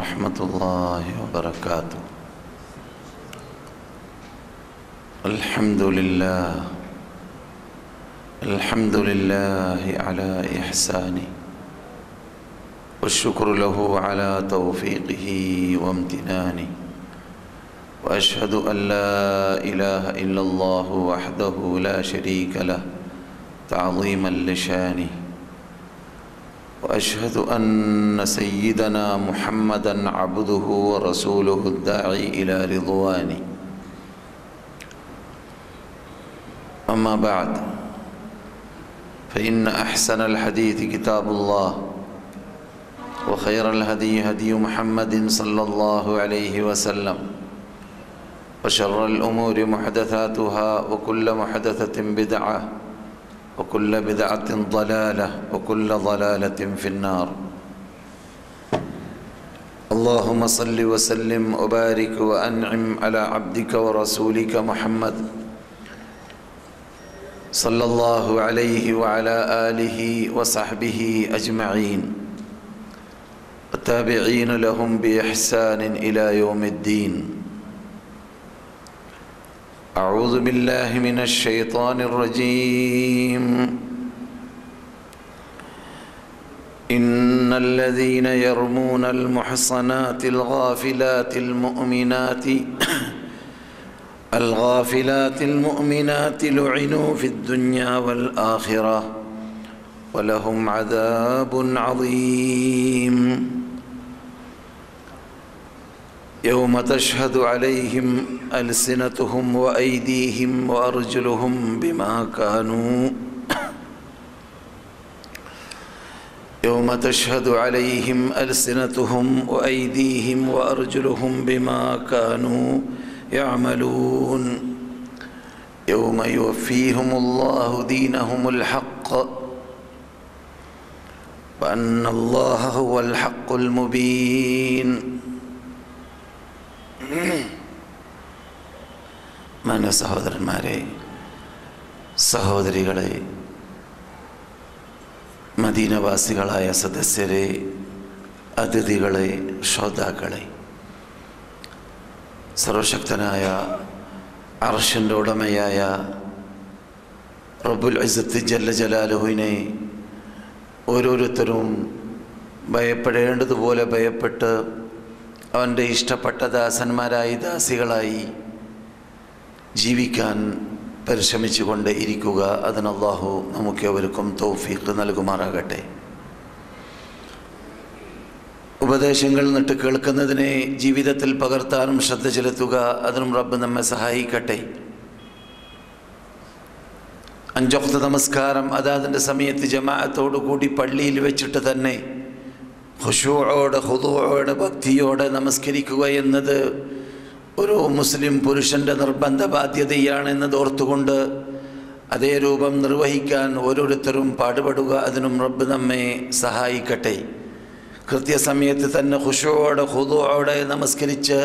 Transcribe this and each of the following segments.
ورحمة الله وبركاته. الحمد لله على إحسانه، والشكر له على توفيقه وامتنانه، وأشهد أن لا إله إلا الله وحده لا شريك له تعظيما لشانه، وأشهد أن سيدنا محمدا عبده ورسوله الداعي إلى رضوانه. أما بعد، فإن أحسن الحديث كتاب الله، وخير الهدي هدي محمد صلى الله عليه وسلم، وشر الأمور محدثاتها، وكل محدثة بدعة، وكل بدعة ضلالة، وكل ضلالة في النار. اللهم صل وسلم وبارك وأنعم على عبدك ورسولك محمد صلى الله عليه وعلى آله وصحبه أجمعين، والتابعين لهم بإحسان إلى يوم الدين. أعوذ بالله من الشيطان الرجيم. إن الذين يرمون المحصنات الغافلات المؤمنات لعنوا في الدنيا والآخرة ولهم عذاب عظيم. يوم تشهد عليهم ألسنتهم وأيديهم وأرجلهم بما كانوا يوم تشهد عليهم ألسنتهم وأيديهم وأرجلهم بما كانوا يعملون. يوم يوفيهم الله دينهم الحق وأن الله هو الحق المبين. മാന്യ സഹോദരന്മാരെ, സഹോദരികളെ, മദീനവാസികളായ സദസ്യരെ, അതിഥികളെ, ശ്രോതാക്കളെ, സർവശക്തനായ അർശിൻ്റെ ഉടമയായ റബ്ബുൽ ഇസ്സത്ത് ജല്ല ജലാലുഹുവിനെ ഓരോരുത്തരും ഭയപ്പെടേണ്ടതുപോലെ ഭയപ്പെട്ട് അവൻ്റെ ഇഷ്ടപ്പെട്ട ദാസന്മാരായി, ദാസികളായി ജീവിക്കാൻ പരിശ്രമിച്ചു കൊണ്ട് ഇരിക്കുക. അതിന് അല്ലാഹു നമുക്കെവർക്കും തൗഫീഖ് നൽകുമാറാകട്ടെ. ഉപദേശങ്ങൾ നട്ട് കേൾക്കുന്നതിനെ ജീവിതത്തിൽ പകർത്താനും ശ്രദ്ധ ചെലുത്തുക. അതിനും റബ്ബ് നമ്മെ സഹായിക്കട്ടെ. 5 വഖ്ത് നമസ്കാരം അതാതിൻ്റെ സമയത്ത് ജമാഅത്തോടു കൂടി പള്ളിയിൽ വെച്ചിട്ട് തന്നെ ഖുശൂഅോടെ, ഖുദൂഅോടെ, ഭക്തിയോടെ നമസ്കരിക്കുക എന്നത് ഒരു മുസ്ലിം പുരുഷൻ്റെ നിർബന്ധ ബാധ്യതയാണെന്നത് ഓർത്തുകൊണ്ട് അതേ രൂപം നിർവഹിക്കാൻ ഓരോരുത്തരും പാടുപെടുക. അതിനും റബ്ബ് നമ്മെ സഹായിക്കട്ടെ. കൃത്യസമയത്ത് തന്നെ ഖുശൂഅോടെ, ഖുദൂഅോടെ നമസ്കരിച്ച്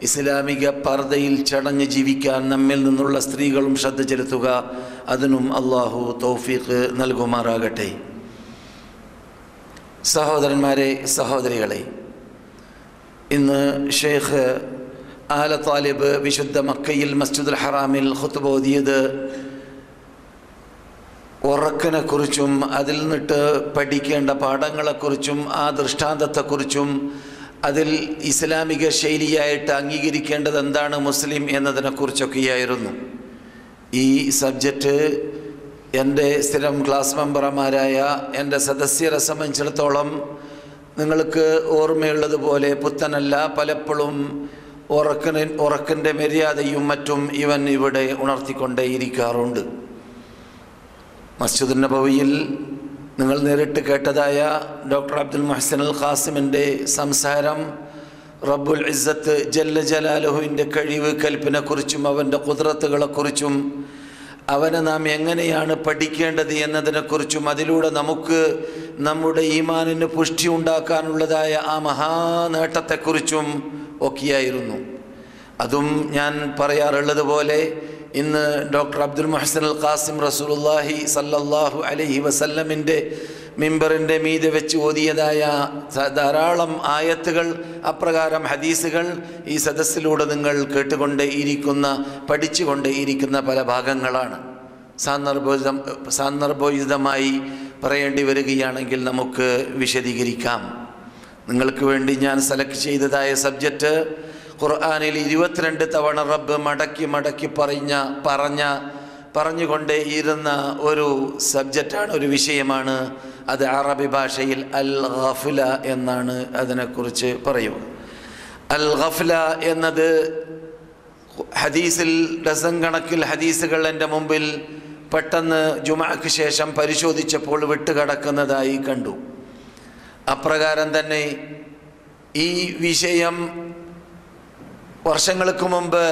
ഇസ്ലാമിക പർദയിൽ ചടഞ്ഞ് ജീവിക്കാൻ നമ്മിൽ നിന്നുള്ള സ്ത്രീകളും ശ്രദ്ധ ചെലുത്തുക. അതിനും അല്ലാഹു തൗഫീഖ് നൽകുമാറാകട്ടെ. സഹോദരന്മാരെ, സഹോദരികളെ, ഇന്ന് ഷെയ്ഖ് ആല താലിബ് വിശുദ്ധ മക്കയിൽ മസ്ജിദുൽ ഹറാമിൽ ഖുത്ബ ഓതിയത് ഉറക്കിനെക്കുറിച്ചും അതിൽ നിന്നിട്ട് പഠിക്കേണ്ട പാഠങ്ങളെക്കുറിച്ചും ആ ദൃഷ്ടാന്തത്തെക്കുറിച്ചും അതിൽ ഇസ്ലാമിക ശൈലിയായിട്ട് അംഗീകരിക്കേണ്ടത് എന്താണ് മുസ്ലിം എന്നതിനെക്കുറിച്ചൊക്കെയായിരുന്നു. ഈ സബ്ജക്റ്റ് എൻ്റെ സ്ഥിരം ക്ലാസ് മെമ്പർമാരായ എൻ്റെ സദസ്യരെ സംബന്ധിച്ചിടത്തോളം നിങ്ങൾക്ക് ഓർമ്മയുള്ളതുപോലെ പുത്തനല്ല. പലപ്പോഴും ഉറക്കിൻ്റെ മര്യാദയും മറ്റും ഇവൻ ഇവിടെ ഉണർത്തിക്കൊണ്ടേയിരിക്കാറുണ്ട്. മസ്ജിദുൻ നബവിയിൽ നിങ്ങൾ നേരിട്ട് കേട്ടതായ ഡോക്ടർ അബ്ദുൽ മുഹ്സിൻ അൽ ഖാസിമിൻ്റെ സംസാരം റബ്ബുൽ ഇസ്സത്ത് ജല്ല ജലാലുഹുവിൻ്റെ കഴിവ് കൽപ്പിനെക്കുറിച്ചും അവൻ്റെ ഖുദ്റത്തുകളെക്കുറിച്ചും അവനെ നാം എങ്ങനെയാണ് പഠിക്കേണ്ടത് എന്നതിനെക്കുറിച്ചും അതിലൂടെ നമുക്ക് നമ്മുടെ ഈമാനിന് പുഷ്ടി ഉണ്ടാക്കാനുള്ളതായ ആ മഹാനേട്ടത്തെക്കുറിച്ചും ഒക്കെയായിരുന്നു. അതും ഞാൻ പറയാറുള്ളത് പോലെ ഇന്ന് ഡോക്ടർ അബ്ദുൽ മുഹ്സിൻ അൽ ഖാസിം റസൂലുള്ളാഹി സല്ലല്ലാഹു അലൈഹി വസല്ലമിൻ്റെ മിമ്പറിൻ്റെ മീതെ വെച്ച് ഓതിയതായ ധാരാളം ആയത്തുകൾ, അപ്രകാരം ഹദീസുകൾ ഈ സദസ്സിലൂടെ നിങ്ങൾ കേട്ടുകൊണ്ടേ ഇരിക്കുന്ന, പഠിച്ചുകൊണ്ടേ ഇരിക്കുന്ന പല ഭാഗങ്ങളാണ്. സാന്ദർഭോചിതമായി പറയേണ്ടി വരികയാണെങ്കിൽ നമുക്ക് വിശദീകരിക്കാം. നിങ്ങൾക്ക് വേണ്ടി ഞാൻ സെലക്ട് ചെയ്തതായ സബ്ജക്റ്റ് ഖുർആനിൽ 22 തവണ റബ്ബ് മടക്കി മടക്കി പറഞ്ഞുകൊണ്ടേ ഇരുന്ന ഒരു സബ്ജക്റ്റാണ്, ഒരു വിഷയമാണ്. അത് അറബി ഭാഷയിൽ അൽ ഗഫ്ല എന്നാണ് അതിനെക്കുറിച്ച് പറയുക. അൽ ഗഫ്ല എന്നത് ഹദീസിൽ ഡസൻ കണക്കിൽ ഹദീസുകൾ എൻ്റെ മുമ്പിൽ പെട്ടെന്ന് ജുമഅക്ക് ശേഷം പരിശോധിച്ചപ്പോൾ വിട്ടുകിടക്കുന്നതായി കണ്ടു. അപ്രകാരം തന്നെ ഈ വിഷയം വർഷങ്ങൾക്ക് മുമ്പ്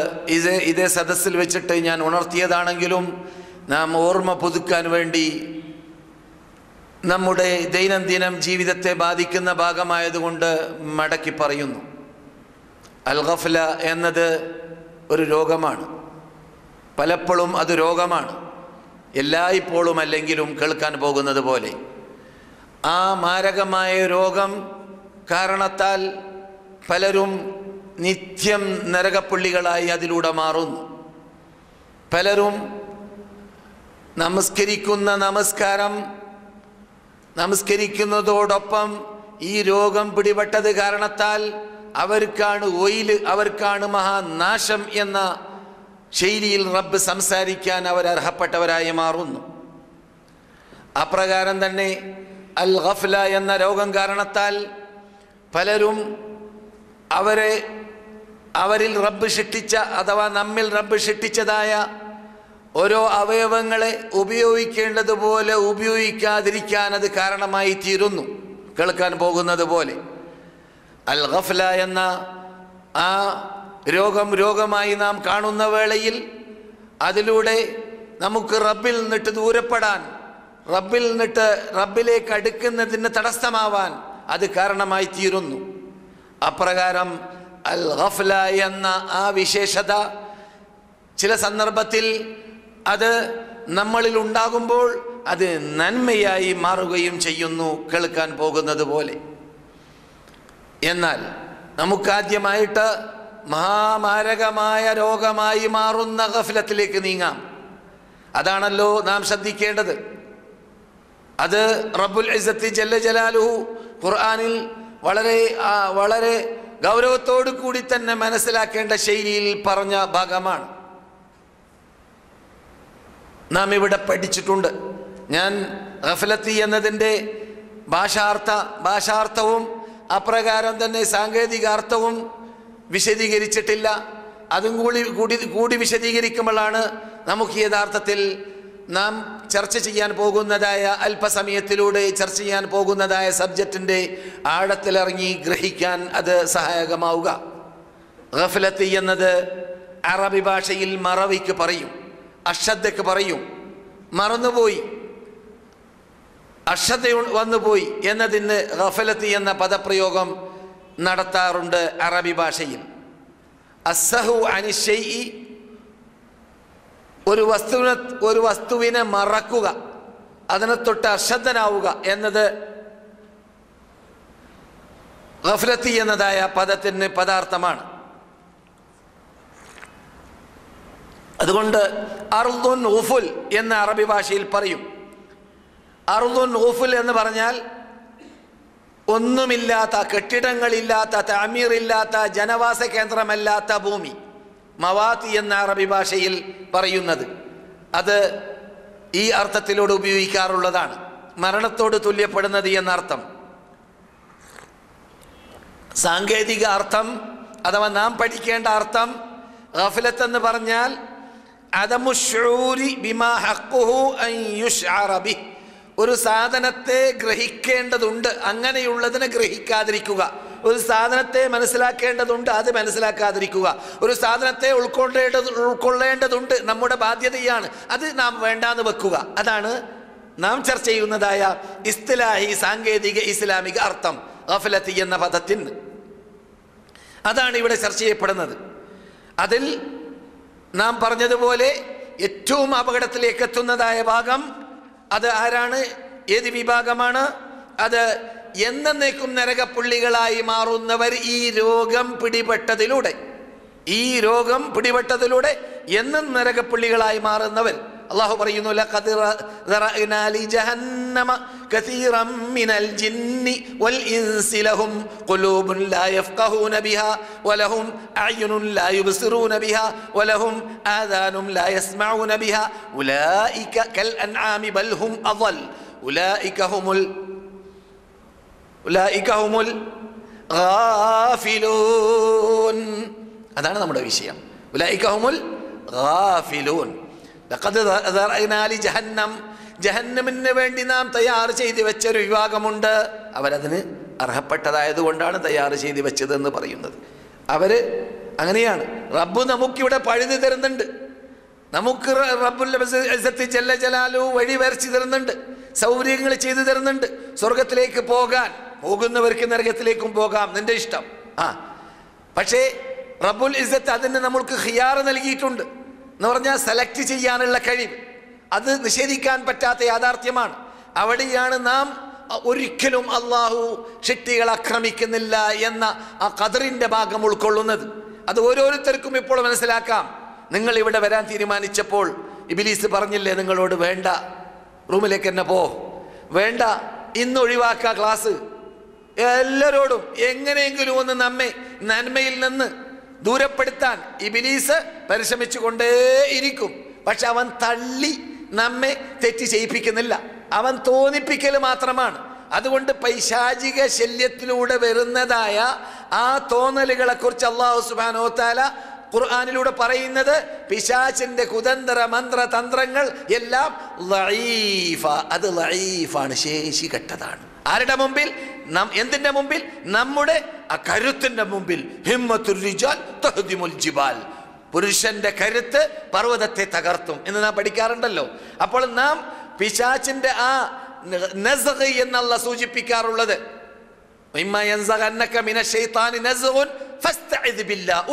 ഇതേ സദസ്സിൽ വെച്ചിട്ട് ഞാൻ ഉണർത്തിയതാണെങ്കിലും നാം ഓർമ്മ പുതുക്കാൻ വേണ്ടി നമ്മുടെ ദൈനംദിനം ജീവിതത്തെ ബാധിക്കുന്ന ഭാഗമായതുകൊണ്ട് മടക്കി പറയുന്നു. അൽ ഗഫ്ല എന്നത് ഒരു രോഗമാണ്. പലപ്പോഴും അത് രോഗമാണ്, എല്ലായ്പ്പോഴും അല്ലെങ്കിലും കേൾക്കാൻ പോകുന്നത് പോലെ. ആ മാരകമായ രോഗം കാരണത്താൽ പലരും നിത്യം നരകപ്പുള്ളികളായി അതിലൂടെ മാറുന്നു. പലരും നമസ്കരിക്കുന്നതോടൊപ്പം ഈ രോഗം പിടിപെട്ടത് കാരണത്താൽ അവർക്കാണ് മഹാനാശം എന്ന ശൈലിയിൽ റബ്ബ് സംസാരിക്കാൻ അർഹപ്പെട്ടവരായി മാറുന്നു. അപ്രകാരം തന്നെ അൽ ഗഫ്ല എന്ന രോഗം കാരണത്താൽ പലരും അവരിൽ റബ്ബ് സൃഷ്ടിച്ച അഥവാ നമ്മിൽ റബ്ബ് സൃഷ്ടിച്ചതായ ഓരോ അവയവങ്ങളെ ഉപയോഗിക്കേണ്ടതുപോലെ ഉപയോഗിക്കാതിരിക്കാൻ അത് കാരണമായി തീരുന്നു. കേൾക്കാൻ പോകുന്നത് പോലെ അൽ ഗഫ്ല എന്ന ആ രോഗമായി നാം കാണുന്ന വേളയിൽ അതിലൂടെ നമുക്ക് റബ്ബിൽ നിന്നിട്ട് ദൂരപ്പെടാൻ, റബ്ബിലേക്ക് അടുക്കുന്നതിന് തടസ്സമാവാൻ അത് കാരണമായി തീരുന്നു. അപ്രകാരം അൽ ഗഫ്ല എന്ന ആ വിശേഷത ചില സന്ദർഭത്തിൽ അത് നമ്മളിൽ ഉണ്ടാകുമ്പോൾ അത് നന്മയായി മാറുകയും ചെയ്യുന്നു, കേൾക്കാൻ പോകുന്നത് പോലെ. എന്നാൽ നമുക്കാദ്യമായിട്ട് മഹാമാരകമായ രോഗമായി മാറുന്ന ഗഫ്ലത്തിലേക്ക് നീങ്ങാം. അതാണല്ലോ നാം ശ്രദ്ധിക്കേണ്ടത്. അത് റബ്ബുൽ ഇസ്സത്തി ജല്ല ജലാലുഹു ഖുർആനിൽ വളരെ ഗൗരവത്തോടു കൂടി തന്നെ മനസ്സിലാക്കേണ്ട ശൈലിയിൽ പറഞ്ഞ ഭാഗമാണ്. നാം ഇവിടെ പഠിച്ചിട്ടുണ്ട്. ഞാൻ ഗഫ്ലത്തി എന്നതിൻ്റെ ഭാഷാർത്ഥവും അപ്രകാരം തന്നെ സാങ്കേതികാർത്ഥവും വിശദീകരിച്ചിട്ടില്ല. അതും കൂടി വിശദീകരിക്കുമ്പോഴാണ് നമുക്ക് യഥാർത്ഥത്തിൽ നാം ചർച്ച ചെയ്യാൻ പോകുന്നതായ അല്പസമയത്തിലൂടെ ചർച്ച ചെയ്യാൻ പോകുന്നതായ സബ്ജക്റ്റിൻ്റെ ആഴത്തിലിറങ്ങി ഗ്രഹിക്കാൻ അത് സഹായകമാവുക. ഗഫ്ലത്ത് എന്നത് അറബി ഭാഷയിൽ മറവിക്ക് പറയും, അശ്രദ്ധയ്ക്ക് പറയും. മറന്നുപോയി, അശ്രദ്ധ വന്നുപോയി എന്നതിന് ഗഫലത്ത് എന്ന പദപ്രയോഗം നടത്താറുണ്ട് അറബി ഭാഷയിൽ. അസ്സഹു അനി ശൈഇ, ഒരു വസ്തുവിനെ മറക്കുക, അതിനെ തൊട്ട് അശ്രദ്ധനാവുക എന്നത് ഗഫലത്ത് എന്നതായ പദത്തിന് പദാർത്ഥമാണ്. അതുകൊണ്ട് അർദുൻ ഉഫുൽ എന്ന അറബി ഭാഷയിൽ പറയും. അർദുൻ ഉഫുൽ എന്ന് പറഞ്ഞാൽ ഒന്നുമില്ലാത്ത, കെട്ടിടങ്ങളില്ലാത്ത, തഅമീറില്ലാത്ത, ജനവാസ കേന്ദ്രമല്ലാത്ത ഭൂമി. മവാത്തി എന്ന അറബി ഭാഷയിൽ പറയുന്നത് അത് ഈ അർത്ഥത്തിലൂടെ ഉപയോഗിക്കാറുള്ളതാണ്. മരണത്തോട് തുല്യപ്പെടുന്നത് എന്നർത്ഥം. സാങ്കേതിക അർത്ഥം അഥവാ നാം പഠിക്കേണ്ട അർത്ഥം ഗഫലത്ത് എന്ന് പറഞ്ഞാൽ അദമുശ്ശൂരി ബിമാ ഹഖ്ഖുഹു അൻ യുശ്അറ ബിഹി, ഒരു സാധനത്തെ ഗ്രഹിക്കേണ്ടതുണ്ട്, അങ്ങനെയുള്ളതിനെ ഗ്രഹിക്കാതിരിക്കുക. ഒരു സാധനത്തെ മനസ്സിലാക്കേണ്ടതുണ്ട്, അത് മനസ്സിലാക്കാതിരിക്കുക. ഒരു സാധനത്തെ ഉൾക്കൊള്ളേണ്ടതുണ്ട്, നമ്മുടെ ബാധ്യതയാണ്, അത് നാം വേണ്ടാന്ന് വെക്കുക. അതാണ് നാം ചർച്ച ചെയ്യുന്നതായ ഇസ്തിലാഹി സാങ്കേതിക ഇസ്ലാമിക അർത്ഥം ഗഫലത്ത് എന്ന പദത്തിന്. അതാണ് ഇവിടെ ചർച്ച ചെയ്യപ്പെടുന്നത്. അതിൽ നാം പറഞ്ഞതുപോലെ ഏറ്റവും അപകടത്തിലേക്ക് എത്തുന്നതായ ഭാഗം അത് ആരാണ്? ഏത് വിഭാഗമാണ് അത്? എന്നേക്കും നരകപ്പുള്ളികളായി മാറുന്നവർ ഈ രോഗം പിടിപെട്ടതിലൂടെ എന്നും നരകപ്പുള്ളികളായി മാറുന്നവർ. അല്ലാഹു പറയുന്നു, ലഖദ് ദറഅനാ ലി ജഹന്നമ കസീറൻ മിനൽ ജിന്നി വൽ ഇൻസി ലഹും ഖുലൂബുൻ ലാ യഫ്ഖഹൂന ബിഹാ വലഹും അഅ്യുനുൻ ലാ യുബ്സിറൂന ബിഹാ വലഹും ആദാനും ലാ യസ്മഊന ബിഹാ ഉലൈക കൽ അൻആമി ബൽ ഹും അളൽ ഉലൈക ഹുമുൽ ഗാഫിലൂൻ. അതാണ് നമ്മുടെ വിഷയം. ഉലൈക ഹുമുൽ ഗാഫിലൂൻ. ലഖദ് ദറഅനാ ലി ജഹന്നം, ജഹന്നമിന് വേണ്ടി നാം തയ്യാർ ചെയ്ത് വെച്ചൊരു വിഭാഗമുണ്ട്. അവരതിന് അർഹപ്പെട്ടതായതുകൊണ്ടാണ് തയ്യാർ ചെയ്ത് വെച്ചതെന്ന് പറയുന്നത്. അവര് അങ്ങനെയാണ്. റബ്ബ് നമുക്കിവിടെ പഴുതി തരുന്നുണ്ട്. നമുക്ക് റബ്ബുൽ ഇസ്സത്തി ജല്ല ജലാലു വഴി വരച്ചു തരുന്നുണ്ട്, സൗകര്യങ്ങൾ ചെയ്തു തരുന്നുണ്ട്. സ്വർഗത്തിലേക്ക് പോകുന്നവർക്ക് നരകത്തിലേക്കും പോകാം, നിന്റെ ഇഷ്ടം. പക്ഷേ റബ്ബുൽ ഇസ്സത്ത് അതിന് നമ്മൾക്ക് ഖിയാർ നൽകിയിട്ടുണ്ട് എന്ന് പറഞ്ഞാൽ സെലക്ട് ചെയ്യാനുള്ള കഴിവ്. അത് നിഷേധിക്കാൻ പറ്റാത്ത യാഥാർത്ഥ്യമാണ്. അവിടെയാണ് നാം ഒരിക്കലും അള്ളാഹു ശിട്ടികൾ ആക്രമിക്കുന്നില്ല എന്ന ആ ഖദറിന്റെ ഭാഗം ഉൾക്കൊള്ളുന്നത്. അത് ഓരോരുത്തർക്കും ഇപ്പോൾ മനസ്സിലാക്കാം. നിങ്ങൾ ഇവിടെ വരാൻ തീരുമാനിച്ചപ്പോൾ ഇബ്ലീസ് പറഞ്ഞില്ലേ നിങ്ങളോട്, വേണ്ട, റൂമിലേക്ക് തന്നെ പോ, വേണ്ട, ഇന്ന് ഒഴിവാക്കുക ക്ലാസ്. എല്ലാവരോടും എങ്ങനെയെങ്കിലും ഒന്ന് നമ്മെ നന്മയിൽ നിന്ന് ദൂരപ്പെടുത്താൻ ഇബ്ലീസ് പരിശ്രമിച്ചു കൊണ്ടേയിരിക്കും. പക്ഷെ അവൻ തള്ളി നമ്മെ തെറ്റ് ചെയ്യിപ്പിക്കുന്നില്ല, അവൻ തോന്നിപ്പിക്കൽ മാത്രമാണ്. അതുകൊണ്ട് പൈശാചിക ശല്യത്തിലൂടെ വരുന്നതായ ആ തോന്നലുകളെ കുറിച്ച് അല്ലാഹു സുബ്ഹാനഹു വ തആല ഖുർആനിലൂടെ പറയുന്നത്, പിശാചിന്റെ കുതന്ത്ര മന്ത്ര തന്ത്രങ്ങൾ എല്ലാം അത് ലഈഫാണ്, ശേഷി കെട്ടതാണ്. ആരുടെ മുമ്പിൽ? എന്തിന്റെ മുമ്പിൽ? നമ്മുടെ ആ കരുത്തിന്റെ മുമ്പിൽ. ഹിമ്മത്തുർ റിജാൽ തഹ്ദിമുൽ ജിബാൽ, പുരുഷന്റെ കരുത്ത് പർവ്വതത്തെ തകർത്തും എന്ന് നാം പഠിക്കാറുണ്ടല്ലോ. അപ്പോൾ നാം പിശാചിന്റെ ആ നസ്ഗ് എന്നല്ല സൂചിപ്പിക്കാറുള്ളത്.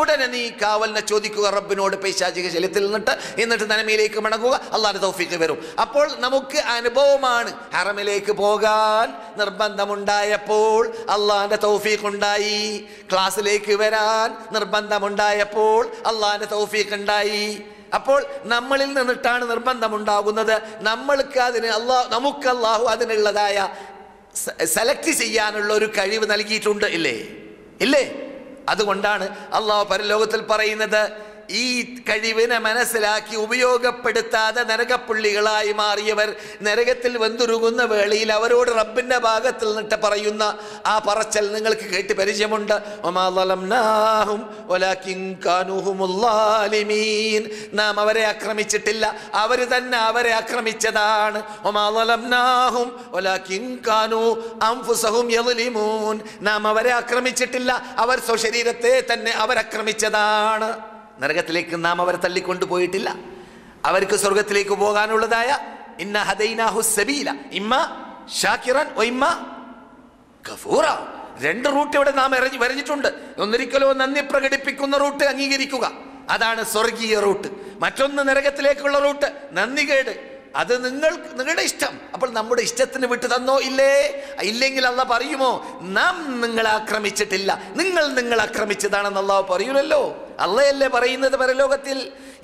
ഉടനെ നീ കാവലിനെ ചോദിക്കുക റബ്ബിനോട് പൈശാചിക ശല്യത്തിൽ നിന്നിട്ട്, എന്നിട്ട് നന്മയിലേക്ക് മടങ്ങുക, അള്ളാഹുവിന്റെ തൗഫീഖ് വരും. അപ്പോൾ നമുക്ക് അനുഭവമാണ്. ഹറമിലേക്ക് പോകാൻ നിർബന്ധമുണ്ടായപ്പോൾ അള്ളാഹിന്റെ തൗഫീഖ് ഉണ്ടായി, ക്ലാസ്സിലേക്ക് വരാൻ നിർബന്ധമുണ്ടായപ്പോൾ അള്ളാഹിന്റെ തൗഫീഖ് ഉണ്ടായി. അപ്പോൾ നമ്മളിൽ നിന്നിട്ടാണ് നിർബന്ധമുണ്ടാകുന്നത്. നമുക്ക് അള്ളാഹു അതിനുള്ളതായ സെലക്ട് ചെയ്യാനുള്ള ഒരു കഴിവ് നൽകിയിട്ടുണ്ട്, ഇല്ലേ? അതുകൊണ്ടാണ് അള്ളാഹു പരലോകത്തിൽ പറയുന്നത്, ഈ കഴിവിനെ മനസ്സിലാക്കി ഉപയോഗപ്പെടുത്താതെ നരകപ്പുള്ളികളായി മാറിയവർ നരകത്തിൽ വെന്തുരുകുന്ന വേളയിൽ അവരോട് റബ്ബിന്റെ ഭാഗത്തിൽ നിന്നിട്ട് പറയുന്ന ആ പറച്ചൽ നിങ്ങൾക്ക് കേട്ട് പരിചയമുണ്ട്. നാം അവരെ ആക്രമിച്ചിട്ടില്ല, അവര് തന്നെ അവരെ ആക്രമിച്ചതാണ്. നാം അവരെ ആക്രമിച്ചിട്ടില്ല, അവർ സ്വശരീരത്തെ തന്നെ അവരാക്രമിച്ചതാണ്. നരകത്തിലേക്ക് നാം അവരെ തള്ളിക്കൊണ്ടുപോയിട്ടില്ല. അവർക്ക് സ്വർഗത്തിലേക്ക് പോകാനുള്ളതായ ഇന്ന ഹദൈനാഹു സബീല ഇമ്മ ഷാകിറൻ വ ഇമ്മ ഗഫൂറ, രണ്ട് റൂട്ട് ഇവിടെ നാം വരഞ്ഞിട്ടുണ്ട്. ഒന്നിരിക്കലോ നന്ദി പ്രകടിപ്പിക്കുന്ന റൂട്ട് അംഗീകരിക്കുക, അതാണ് സ്വർഗീയ റൂട്ട്. മറ്റൊന്ന് നരകത്തിലേക്കുള്ള റൂട്ട്, നന്ദികേട്, അത് നിങ്ങളുടെ ഇഷ്ടം. അപ്പോൾ നമ്മുടെ ഇഷ്ടത്തിന് വിട്ടു തന്നോ? ഇല്ലെങ്കിൽ അള്ളാഹ് പറയുമോ നാം നിങ്ങളെ ആക്രമിച്ചിട്ടില്ല, നിങ്ങൾ ആക്രമിച്ചതാണെന്ന് അള്ളാഹു പറയൂലല്ലോ. അള്ളയല്ലേ പറയുന്നത് പരലോകത്തിൽ.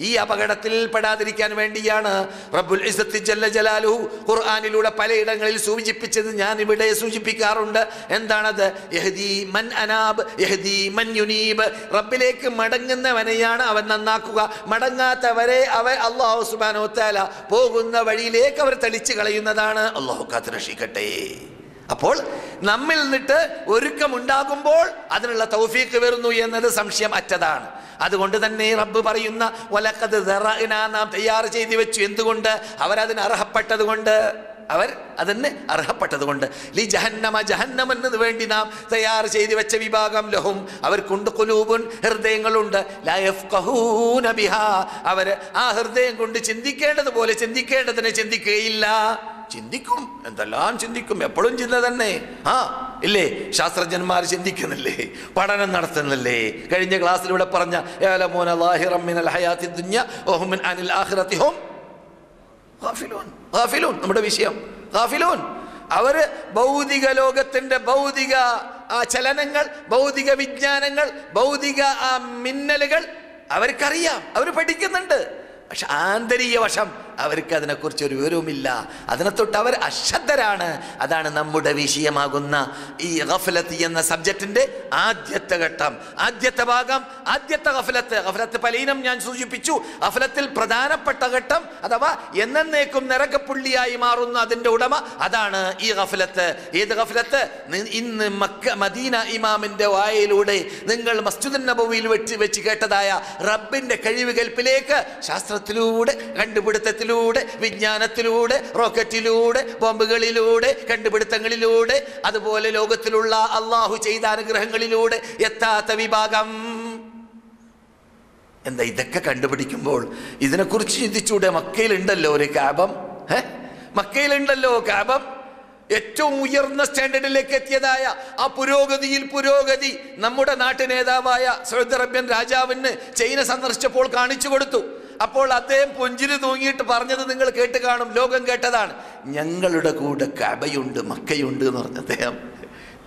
ഈ അപകടത്തിൽ പെടാതിരിക്കാൻ വേണ്ടിയാണ് റബ്ബുൽ ഇസ്സത്തി ജല്ല ജലാലുഹു ഖുർആനിലൂടെ പലയിടങ്ങളിൽ സൂചിപ്പിച്ചത്. ഞാൻ ഇവിടെ സൂചിപ്പിക്കാറുണ്ട്. എന്താണത്? യഹ്ദി മൻ അനാബ് യഹ്ദി മൻ യുനീബ്. റബ്ബിലേക്ക് മടങ്ങുന്നവനെയാണ് അവൻ നന്നാക്കുക, മടങ്ങാത്തവരെ അല്ലാഹു സുബ്ഹാനഹു വ തആല പോകുന്ന വഴിയിലേക്ക് അവർ തെളിച്ചു കളയുന്നതാണ്. അല്ലാഹു കാത്തുരക്ഷിക്കട്ടെ. അപ്പോൾ നമ്മിൽ നിന്നിട്ട് ഒരുക്കമുണ്ടാകുമ്പോൾ അതിനുള്ള തൗഫീഖ് വരുന്നു എന്നത് സംശയം അറ്റതാണ്. അതുകൊണ്ട് തന്നെ റബ്ബ് പറയുന്ന വലഖദ് ദറഅനാ, നാം തയ്യാർ ചെയ്തു വെച്ചു. എന്തുകൊണ്ട്? അവരതിന് അർഹപ്പെട്ടതുകൊണ്ട്. ലി ജഹന്നമ, ജഹന്നമിന് വേണ്ടി നാം തയ്യാർ ചെയ്തു വെച്ച വിഭാഗം. ലഹും, അവർക്കുണ്ട് ഖുലൂബുൻ, ഹൃദയങ്ങളുണ്ട്. ലാ യഫ്ഖഹൂന ബിഹാ, അവർ ആ ഹൃദയം കൊണ്ട് ചിന്തിക്കേണ്ടതുപോലെ ചിന്തിക്കേണ്ടതിനെ ചിന്തിക്കുകയില്ല. ചിന്തിക്കും, എന്തെല്ലാം ചിന്തിക്കും, എപ്പോഴും ചിന്ത തന്നെ. ഇല്ലേ? ശാസ്ത്രജ്ഞന്മാർ ചിന്തിക്കുന്നില്ലേ, പഠനം നടത്തുന്നില്ലേ? കഴിഞ്ഞ ക്ലാസ്സിലൂടെ പറഞ്ഞ നമ്മുടെ വിഷയം ഗാഫിലൂൻ. അവര് ഭൗതിക ലോകത്തിന്റെ ഭൗതിക ചലനങ്ങൾ, ഭൗതിക വിജ്ഞാനങ്ങൾ, ഭൗതിക മിന്നലുകൾ അവർക്കറിയാം, അവർ പഠിക്കുന്നുണ്ട്. പക്ഷെ ആന്തരിക വശം അവർക്ക് അതിനെക്കുറിച്ച് ഒരു വിവരവുമില്ല. അതിനെ തൊട്ട് അവർ അശ്രദ്ധരാണ്. അതാണ് നമ്മുടെ വിഷയമാകുന്ന ഈ ഗഫലത്ത് എന്ന സബ്ജക്റ്റിന്റെ ആദ്യത്തെ ഘട്ടം, ആദ്യത്തെ ഭാഗം, ആദ്യത്തെ ഗഫലത്ത് പലയിനം ഞാൻ സൂചിപ്പിച്ചു. ഗഫലത്തിൽ പ്രധാനപ്പെട്ട ഘട്ടം അഥവാ എന്നേക്കും നരകപ്പുള്ളിയായി മാറുന്ന അതിന്റെ ഉടമ, അതാണ് ഈ ഗഫലത്ത്. ഏത് ഗഫലത്ത്? ഇന്ന് മദീന ഇമാമിന്റെ വായിലൂടെ നിങ്ങൾ മസ്ജിദുൻ നബവിയിൽ വെച്ച് കേട്ടതായ റബ്ബിന്റെ കഴിവുകൽപ്പിലേക്ക് ശാസ്ത്രത്തിലൂടെ, കണ്ടുപിടുത്തത്തിലൂടെ, വിജ്ഞാനത്തിലൂടെ, റോക്കറ്റിലൂടെ, ബോംബുകളിലൂടെ, കണ്ടുപിടുത്തങ്ങളിലൂടെ, അതുപോലെ ലോകത്തിലുള്ള അള്ളാഹു ചെയ്ത അനുഗ്രഹങ്ങളിലൂടെ എത്താത്ത വിഭാഗം. എന്താ ഇതൊക്കെ കണ്ടുപിടിക്കുമ്പോൾ ഇതിനെക്കുറിച്ച് ചിന്തിച്ചൂടെ? മക്കയിലുണ്ടല്ലോ ഒരു കാബം, മക്കയിലുണ്ടല്ലോ കാബം. ഏറ്റവും ഉയർന്ന സ്റ്റാൻഡേർഡിലേക്ക് എത്തിയതായ ആ പുരോഗതി നമ്മുടെ നാട്ടു നേതാവായ സൗദി അറേബ്യൻ രാജാവിന് ചൈന സന്ദർശിച്ചപ്പോൾ കാണിച്ചു കൊടുത്തു. അപ്പോൾ അദ്ദേഹം പുഞ്ചിരി തൂങ്ങിയിട്ട് പറഞ്ഞത് നിങ്ങൾ കേട്ട് കാണും, ലോകം കേട്ടതാണ്. ഞങ്ങളുടെ കൂടെ കഅബയുണ്ട്, മക്കയുണ്ട് എന്ന് പറഞ്ഞ അദ്ദേഹം.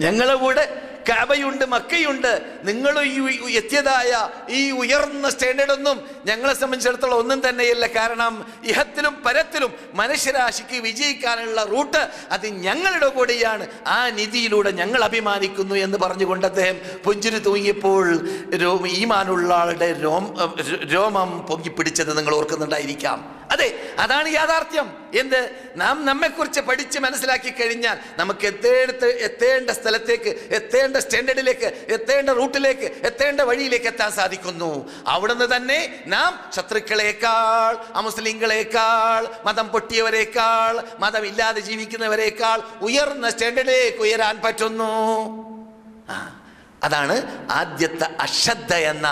ഞങ്ങളുടെ കൂടെ കഅബയുണ്ട്, മക്കയുണ്ട്. നിങ്ങൾ ഈ എത്തിയതായ ഈ ഉയർന്ന സ്റ്റാൻഡേർഡൊന്നും ഞങ്ങളെ സംബന്ധിച്ചിടത്തോളം ഒന്നും തന്നെയല്ല. കാരണം ഇഹത്തിലും പരത്തിലും മനുഷ്യരാശിക്ക് വിജയിക്കാനുള്ള റൂട്ട് അത് ഞങ്ങളുടെ കൂടെയാണ്. ആ നിധിയിലൂടെ ഞങ്ങൾ അഭിമാനിക്കുന്നു എന്ന് പറഞ്ഞുകൊണ്ട് അദ്ദേഹം പുഞ്ചിരി തൂങ്ങിയപ്പോൾ ഈമാനുള്ള ആളുടെ രോമം പൊങ്ങിപ്പിടിച്ചത് നിങ്ങൾ ഓർക്കുന്നുണ്ടായിരിക്കാം. അതെ, അതാണ് യാഥാർത്ഥ്യം. എന്ത്? നാം നമ്മെക്കുറിച്ച് പഠിച്ച് മനസ്സിലാക്കി കഴിഞ്ഞാൽ നമുക്ക് എത്തേണ്ട സ്ഥലത്തേക്ക്, എത്തേണ്ട സ്റ്റാൻഡേർഡിലേക്ക്, എത്തേണ്ട റൂട്ടിലേക്ക്, എത്തേണ്ട വഴിയിലേക്ക് എത്താൻ സാധിക്കുന്നു. അവിടുന്ന് തന്നെ നാം ശത്രുക്കളേക്കാൾ, അമുസ്ലിങ്ങളേക്കാൾ, മതം പൊട്ടിയവരേക്കാൾ, മതമില്ലാതെ ജീവിക്കുന്നവരേക്കാൾ ഉയർന്ന സ്റ്റാൻഡേർഡിലേക്ക് ഉയരാൻ പറ്റുന്നു. അതാണ് ആദ്യത്തെ അശ്രദ്ധ എന്ന.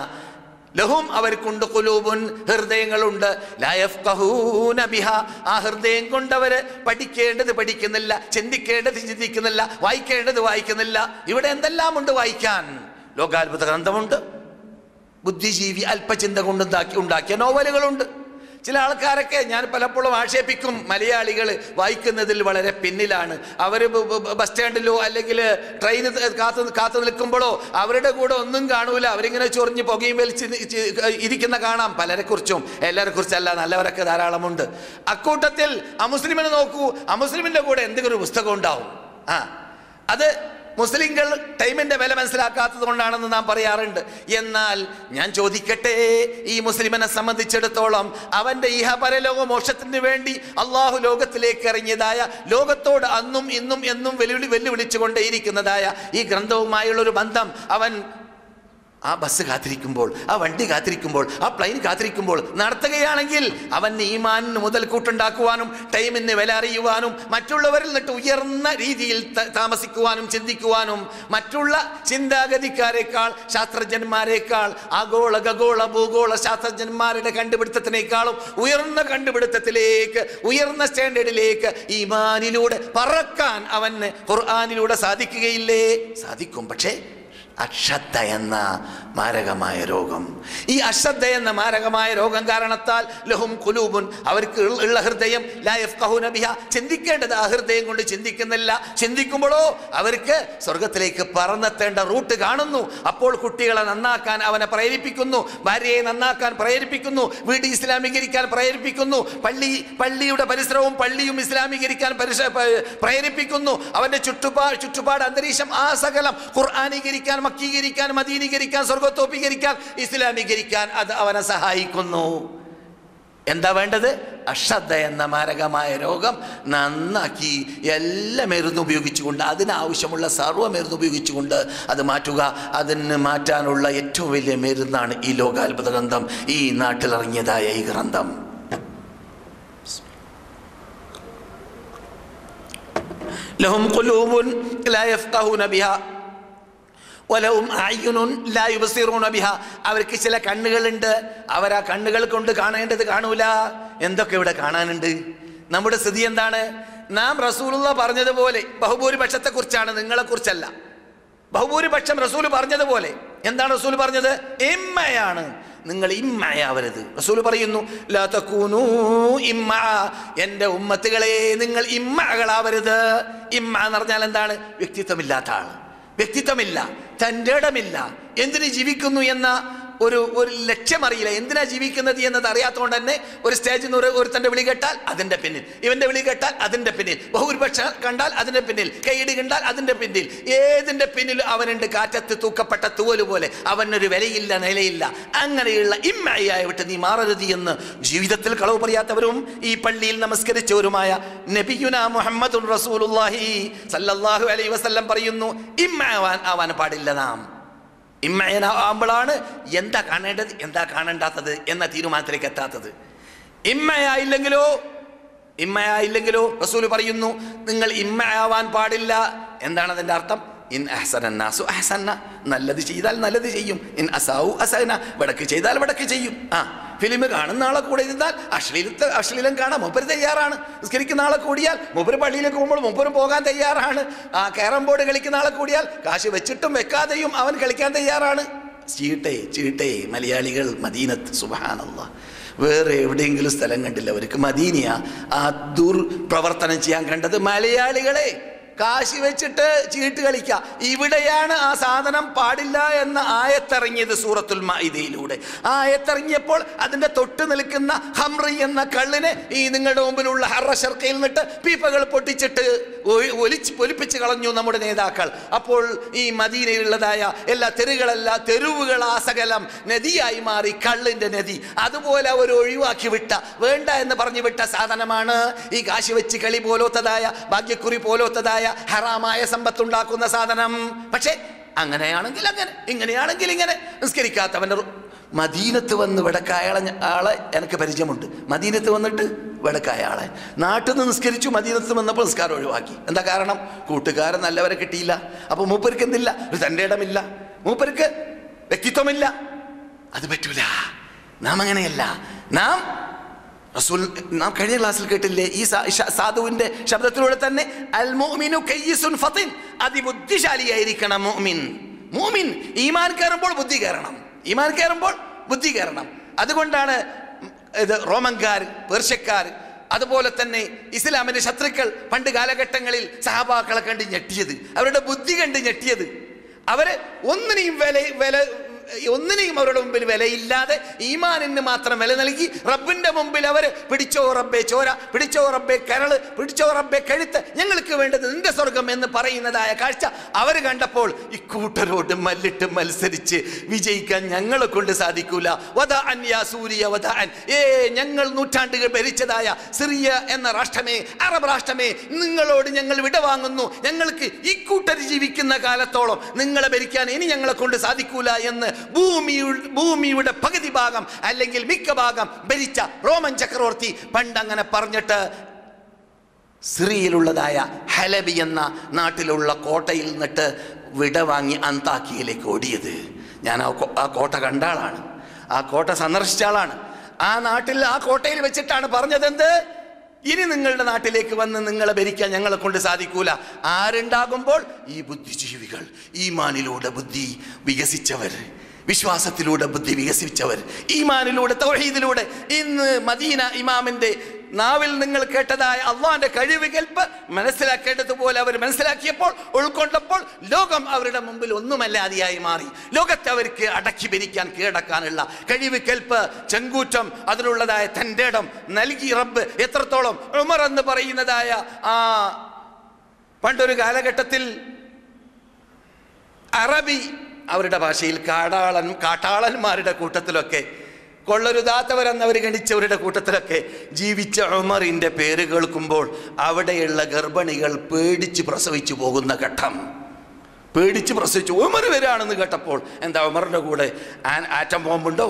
ലഹും അവർക്കുണ്ട് ഖുലൂബുൻ, ഹൃദയങ്ങളുണ്ട്, ലാ യഫ്ഖഹൂന ബിഹാ, ആ ഹൃദയം കൊണ്ടവര് പഠിക്കേണ്ടത് പഠിക്കുന്നില്ല, ചിന്തിക്കേണ്ടത് ചിന്തിക്കുന്നില്ല, വായിക്കേണ്ടത് വായിക്കുന്നില്ല. ഇവിടെ എന്തെല്ലാം ഉണ്ട് വായിക്കാൻ? ലോകാത്ഭുത ഗ്രന്ഥമുണ്ട്, ബുദ്ധിജീവി അല്പചിന്ത കൊണ്ട് ഉണ്ടാക്കിയ നോവലുകളുണ്ട്. ചില ആൾക്കാരൊക്കെ ഞാൻ പലപ്പോഴും ആക്ഷേപിക്കും, മലയാളികൾ വായിക്കുന്നതിൽ വളരെ പിന്നിലാണ്. അവർ ബസ് സ്റ്റാൻഡിലോ അല്ലെങ്കിൽ ട്രെയിന് കാത്തു നിൽക്കുമ്പോഴോ അവരുടെ കൂടെ ഒന്നും കാണൂല, അവരിങ്ങനെ ചൊറിഞ്ഞ് പുകയും വലിച്ച് ഇരിക്കുന്ന കാണാം. പലരെ കുറിച്ചും, എല്ലാവരെ കുറിച്ചല്ല, നല്ലവരൊക്കെ ധാരാളമുണ്ട്. അക്കൂട്ടത്തിൽ അമുസ്ലിമിനെ നോക്കൂ, അമുസ്ലിമിന്റെ കൂടെ എന്തെങ്കിലും ഒരു പുസ്തകം ഉണ്ടാവും. അത് മുസ്ലിങ്ങൾ ടൈമിന്റെ വില മനസ്സിലാക്കാത്തത് കൊണ്ടാണെന്ന് നാം പറയാറുണ്ട്. എന്നാൽ ഞാൻ ചോദിക്കട്ടെ, ഈ മുസ്ലിമിനെ സംബന്ധിച്ചിടത്തോളം അവന്റെ ഇഹപരലോക മോക്ഷത്തിന് വേണ്ടി അള്ളാഹു ലോകത്തിലേക്ക് ഇറങ്ങിയതായ, ലോകത്തോട് അന്നും ഇന്നും എന്നും വെല്ലുവിളിച്ചുകൊണ്ടേയിരിക്കുന്നതായ ഈ ഗ്രന്ഥവുമായുള്ളൊരു ബന്ധം അവൻ ആ ബസ് കാത്തിരിക്കുമ്പോൾ, ആ വണ്ടി കാത്തിരിക്കുമ്പോൾ, ആ പ്ലെയിൻ കാത്തിരിക്കുമ്പോൾ നടത്തുകയാണെങ്കിൽ അവന് ഈമാനിന് മുതൽക്കൂട്ടുണ്ടാക്കുവാനും ടൈമിന് വില അറിയുവാനും മറ്റുള്ളവരിൽ നിന്നിട്ട് ഉയർന്ന രീതിയിൽ താമസിക്കുവാനും ചിന്തിക്കുവാനും മറ്റുള്ള ചിന്താഗതിക്കാരെക്കാൾ, ശാസ്ത്രജ്ഞന്മാരെക്കാൾ, ആഗോള ഖഗോള ഭൂഗോള ശാസ്ത്രജ്ഞന്മാരുടെ കണ്ടുപിടുത്തത്തിനേക്കാളും ഉയർന്ന കണ്ടുപിടുത്തത്തിലേക്ക്, ഉയർന്ന സ്റ്റാൻഡേർഡിലേക്ക് ഈമാനിലൂടെ പറക്കാൻ അവന് ഖുർആനിലൂടെ സാധിക്കുകയില്ലേ? സാധിക്കും. പക്ഷേ അശ്രദ്ധ എന്ന മാരകമായ രോഗം, ഈ അശ്രദ്ധ എന്ന മാരകമായ രോഗം കാരണത്താൽ ലഹും ഖുലൂബുൻ, അവർക്ക് ഉള്ള ഹൃദയം, ലാ യഫ്ഖഹൂന ബിഹാ, ചിന്തിക്കേണ്ടത് ആ ഹൃദയം കൊണ്ട് ചിന്തിക്കുന്നില്ല. ചിന്തിക്കുമ്പോഴോ അവർക്ക് സ്വർഗത്തിലേക്ക് പറന്നെത്തേണ്ട റൂട്ട് കാണുന്നു. അപ്പോൾ കുട്ടികളെ നന്നാക്കാൻ അവനെ പ്രേരിപ്പിക്കുന്നു, ഭാര്യയെ നന്നാക്കാൻ പ്രേരിപ്പിക്കുന്നു, വീട് ഇസ്ലാമീകരിക്കാൻ പ്രേരിപ്പിക്കുന്നു, പള്ളിയുടെ പരിസരവും പള്ളിയും ഇസ്ലാമീകരിക്കാൻ പ്രേരിപ്പിക്കുന്നു. അവന്റെ ചുറ്റുപാട് അന്തരീക്ഷം ആ സകലം ഖുർആനീകരിക്കാൻ, മക്കീകരിക്കാൻ, മദീനീകരിക്കാൻ, സ്വർഗത്തോപ്പീകരിക്കാൻ, ഇസ്ലാമീകരിക്കാൻ അത് അവനെ സഹായിക്കുന്നു. എന്താ വേണ്ടത്? അശ്രദ്ധ എന്ന മാരകമായ രോഗം നന്നാക്കി എല്ലാ മരുന്ന് ഉപയോഗിച്ചുകൊണ്ട്, അതിനാവശ്യമുള്ള സർവ്വ മരുന്ന് ഉപയോഗിച്ചുകൊണ്ട് അത് മാറ്റുക. അതിന് മാറ്റാനുള്ള ഏറ്റവും വലിയ മരുന്നാണ് ഈ ലോകാത്ഭുത ഗ്രന്ഥം, ഈ നാട്ടിലിറങ്ങിയതായ ഈ ഗ്രന്ഥം. ലഹും ഖുലൂബുൻ ലാ യഫ്ഖഹൂന ബിഹാ വലഹും അഅ്യുനുൻ ലാ യുബ്സിറൂന ബിഹാ, അവർക്ക് ചില കണ്ണുകളുണ്ട്, അവർ ആ കണ്ണുകൾ കൊണ്ട് കാണേണ്ടത് കാണൂല. എന്തൊക്കെ ഇവിടെ കാണാനുണ്ട്? നമ്മുടെ സ്ഥിതി എന്താണ്? നാം റസൂലുള്ളാഹി പറഞ്ഞതുപോലെ, ബഹുഭൂരിപക്ഷത്തെക്കുറിച്ചാണ്, നിങ്ങളെക്കുറിച്ചല്ല. ബഹുഭൂരിപക്ഷം റസൂൽ പറഞ്ഞതുപോലെ. എന്താണ് റസൂൽ പറഞ്ഞത്? ഇമ്മയാണ് നിങ്ങൾ ഇമ്മയാവരുത്. റസൂൽ പറയുന്നു, ലാ തകൂനൂ ഇമ്മ, എൻ്റെ ഉമ്മത്തുകളെ നിങ്ങൾ ഇമ്മകളാവരുത്. ഇമ്മ എന്ന് പറഞ്ഞാൽ എന്താണ്? വ്യക്തിത്വമില്ലാത്ത ആൾ, വ്യക്തിത്വമില്ല, തൻ്റെ ഇടമില്ല, എന്തിന് ജീവിക്കുന്നു എന്ന ഒരു ലക്ഷ്യമറിയില്ല, എന്തിനാ ജീവിക്കുന്നത് എന്നത് അറിയാത്തതുകൊണ്ട് തന്നെ ഒരു സ്റ്റേജിൽ നിന്ന് ഒരുത്തൻ്റെ വിളി കേട്ടാൽ അതിൻ്റെ പിന്നിൽ, ഇവൻ്റെ വിളി കേട്ടാൽ അതിൻ്റെ പിന്നിൽ, ബഹുഭൂരിപക്ഷം കണ്ടാൽ അതിൻ്റെ പിന്നിൽ, കൈയിടി കണ്ടാൽ അതിൻ്റെ പിന്നിൽ, ഏതിൻ്റെ പിന്നിൽ അവനുണ്ട് കാറ്റത്ത് തൂക്കപ്പെട്ട തൂവല് പോലെ, അവനൊരു വിലയില്ല, നിലയില്ല. അങ്ങനെയുള്ള ഇമ്മയായി വിട്ട് നീ മാറരുത് എന്ന് ജീവിതത്തിൽ കളവ് പറയാത്തവരും ഈ പള്ളിയിൽ നമസ്കരിച്ചവരുമായ നബിയുനാ മുഹമ്മദുർ റസൂലുള്ളാഹി സല്ലല്ലാഹു അലൈഹി വസല്ലം പറയുന്നു, ആവാൻ പാടില്ല. നാം ഇമ്മയാകുമ്പോഴാണ് എന്താ കാണേണ്ടത് എന്താ കാണേണ്ടാത്തത് എന്ന തീരുമാനത്തിലേക്ക് എത്താത്തത്. ഇമ്മയായില്ലെങ്കിലോ റസൂൽ പറയുന്നു, നിങ്ങൾ ഇമ്മയാവാൻ പാടില്ല. എന്താണ് അതിൻ്റെ അർത്ഥം? ഇൻ അഹ്സനന്നാസു അഹ്സന്ന, നല്ലത് ചെയ്താൽ നല്ലത് ചെയ്യും. ഇൻ അസാഉ അസന, വടക്ക് ചെയ്താൽ വടക്ക് ചെയ്യും. ഫിലിം കാണുന്ന ആളെ കൂടെ ഇരുന്നാൽ അശ്ലീലം കാണാൻ മൂപ്പര് തയ്യാറാണ്. നിസ്കരിക്കുന്ന ആളെ കൂടിയാൽ മൂപ്പര് പള്ളിയിലേക്ക് പോകുമ്പോൾ മൂപ്പരും പോകാൻ തയ്യാറാണ്. ക്യാരം ബോർഡ് കളിക്കുന്ന ആളെ കൂടിയാൽ കാശ് വെച്ചിട്ടും വെക്കാതെയും അവൻ കളിക്കാൻ തയ്യാറാണ്. ചീട്ടേ മലയാളികൾ മദീനത്ത്, സുബ്ഹാനല്ലാഹ്, വേറെ എവിടെയെങ്കിലും സ്ഥലം കണ്ടില്ല അവർക്ക്. മദീനയ ആ ദുർപ്രവർത്തനം ചെയ്യാൻ കണ്ടത്. മലയാളികളെ കാശി വെച്ചിട്ട് ചീട്ട് കളിക്കുക, ഇവിടെയാണ് ആ സാധനം പാടില്ല എന്ന ആയത്തിറങ്ങിയത് സൂറത്തുൽ മാഇദയിലൂടെ. ആ ആയത്തിറങ്ങിയപ്പോൾ അതിൻ്റെ തൊട്ട് നിൽക്കുന്ന ഹംറി എന്ന കള്ളിനെ ഈ നിങ്ങളുടെ മുമ്പിലുള്ള ഹറ ശർക്കയിൽ നിന്നിട്ട് പീപ്പകൾ പൊട്ടിച്ചിട്ട് ഒലിപ്പിച്ച് കളഞ്ഞു നമ്മുടെ നേതാക്കൾ. അപ്പോൾ ഈ മദീനയിലുള്ളതായ എല്ലാ തെരുവുകളാസകലം നദിയായി മാറി, കള്ളിൻ്റെ നദി. അതുപോലെ അവർ ഒഴിവാക്കി വിട്ട, വേണ്ട എന്ന് പറഞ്ഞു വിട്ട സാധനമാണ് ഈ കാശി വെച്ച് കളി പോലോത്തതായ, ഭാഗ്യക്കുറി പോലോത്തതായ ഹറാമായ സമ്പത്തുണ്ടാക്കുന്ന സാധനം. പക്ഷേ അങ്ങനെയാണെങ്കിൽ അങ്ങനെ, ഇങ്ങനെയാണെങ്കിൽ ഇങ്ങനെ. നിസ്കരിക്കാത്തവൻ്റെ മദീനത്ത് വന്ന് വെടക്കായ ആളെ എനിക്ക് പരിചയമുണ്ട്. മദീനത്ത് വന്നിട്ട് വെടക്കായ ആളെ നാട്ടിൽ നിന്ന് നിസ്കരിച്ചു, മദീനത്ത് വന്നപ്പോൾ നിസ്കാരം ഒഴിവാക്കി. എന്താ കാരണം? കൂട്ടുകാരൻ നല്ലവരെ കിട്ടിയില്ല. അപ്പോൾ മൂപ്പർക്ക് എന്തില്ല? ഒരു തൻ്റെ ഇടമില്ല, മൂപ്പർക്ക് വ്യക്തിത്വമില്ല. അത് പറ്റൂല. നാം അങ്ങനെയല്ല. നാം കഴിഞ്ഞ ക്ലാസ്സിൽ കേട്ടില്ലേ ഈ സാധുവിന്റെ ശബ്ദത്തിലൂടെ തന്നെ, അൽ മുഅ്മിനു കയ്യിസുൻ ഫത്തിൻ, അതിബുദ്ധിശാലിയായിരിക്കണം മുഅ്മിൻ. ഈമാൻ കയറുമ്പോൾ ബുദ്ധി കയറണം. അതുകൊണ്ടാണ് ഇത് റോമൻകാർ, പേർഷ്യക്കാർ, അതുപോലെ തന്നെ ഇസ്ലാമിന്റെ ശത്രുക്കൾ പണ്ട് കാലഘട്ടങ്ങളിൽ സഹാബാക്കളെ കണ്ട് ഞെട്ടിയത്, അവരുടെ ബുദ്ധി കണ്ട് ഞെട്ടിയത്. അവര് ഒന്നിനെയും അവരുടെ മുമ്പിൽ വിലയില്ലാതെ ഈമാനിന് മാത്രം വില നൽകി റബ്ബിന്റെ മുമ്പിൽ അവർ പിടിച്ചോ റബ്ബേ ചോര, പിടിച്ചോ റബ്ബേ കരള്, പിടിച്ചോ റബ്ബേ കഴുത്ത്, ഞങ്ങൾക്ക് വേണ്ടത് നിന്റെ സ്വർഗം എന്ന് പറയുന്നതായ കാഴ്ച അവർ കണ്ടപ്പോൾ ഇക്കൂട്ടരോട് മല്ലിട്ട് മത്സരിച്ച് വിജയിക്കാൻ ഞങ്ങളെ കൊണ്ട് സാധിക്കൂല. ഞങ്ങൾ നൂറ്റാണ്ടുകൾ ഭരിച്ചതായ സിറിയ എന്ന രാഷ്ട്രമേ, അറബ് രാഷ്ട്രമേ, നിങ്ങളോട് ഞങ്ങൾ വിടവാങ്ങുന്നു. ഞങ്ങൾക്ക് ഇക്കൂട്ടർ ജീവിക്കുന്ന കാലത്തോളം നിങ്ങളെ ഭരിക്കാൻ ഇനി ഞങ്ങളെ കൊണ്ട് സാധിക്കൂല എന്ന് ഭൂമിയുടെ പകുതി ഭാഗം അല്ലെങ്കിൽ മിക്ക ഭാഗം ഭരിച്ച റോമൻ ചക്രവർത്തി പണ്ടങ്ങനെ പറഞ്ഞിട്ട് സിറിയയിലുള്ളതായ ഹലബി എന്ന നാട്ടിലുള്ള കോട്ടയിൽ നിന്നിട്ട് വിടവാങ്ങി അന്താക്കിയയിലേക്ക് ഓടിയത്. ഞാൻ ആ കോട്ട കണ്ട ആളാണ്, ആ കോട്ട സന്ദർശിച്ച ആളാണ്. ആ നാട്ടിൽ ആ കോട്ടയിൽ വെച്ചിട്ടാണ് പറഞ്ഞതെന്ത്? ഇനി നിങ്ങളുടെ നാട്ടിലേക്ക് വന്ന് നിങ്ങളെ ഭരിക്കാൻ ഞങ്ങളെ കൊണ്ട് സാധിക്കൂല. ആരുണ്ടാകുമ്പോൾ? ഈ ബുദ്ധിജീവികൾ, ഈമാനിലൂടെ ബുദ്ധി വികസിച്ചവർ, വിശ്വാസത്തിലൂടെ ബുദ്ധി വികസിച്ചവർ, ഈമാനിലൂടെ തൗഹീദിലൂടെ. ഇന്ന് മദീന ഇമാമിന്റെ നാവിൽ നിങ്ങൾ കേട്ടതായ അള്ളാന്റെ കഴിവ് കേൾപ്പ് മനസ്സിലാക്കേണ്ടതുപോലെ അവർ മനസ്സിലാക്കിയപ്പോൾ, ഉൾക്കൊണ്ടപ്പോൾ ലോകം അവരുടെ മുമ്പിൽ ഒന്നുമല്ലാതെയായി മാറി. ലോകത്തെ അവർക്ക് അടക്കി ഭരിക്കാൻ, കീഴടക്കാനുള്ള കഴിവ് കേൾപ്പ്, ചെങ്കൂറ്റം, അതിനുള്ളതായ തൻ്റെ ഇടം നൽകി റബ്ബ്. എത്രത്തോളം ഉമർ എന്ന് പറയുന്നതായ ആ പണ്ടൊരു കാലഘട്ടത്തിൽ അറബി, അവരുടെ ഭാഷയിൽ കാട്ടാളന്മാരുടെ കൂട്ടത്തിലൊക്കെ, കൊള്ളരുതാത്തവരെന്നവർ ഗണിച്ചവരുടെ കൂട്ടത്തിലൊക്കെ ജീവിച്ച ഉമറിൻ്റെ പേര് കേൾക്കുമ്പോൾ അവിടെയുള്ള ഗർഭിണികൾ പേടിച്ച് പ്രസവിച്ചു പോകുന്ന ഘട്ടം. പേടിച്ച് പ്രസവിച്ചു. ഉമർ വരാണെന്ന് കേട്ടപ്പോൾ എന്താ ഉമറിൻ്റെ കൂടെ ആറ്റം ബോംബുണ്ടോ,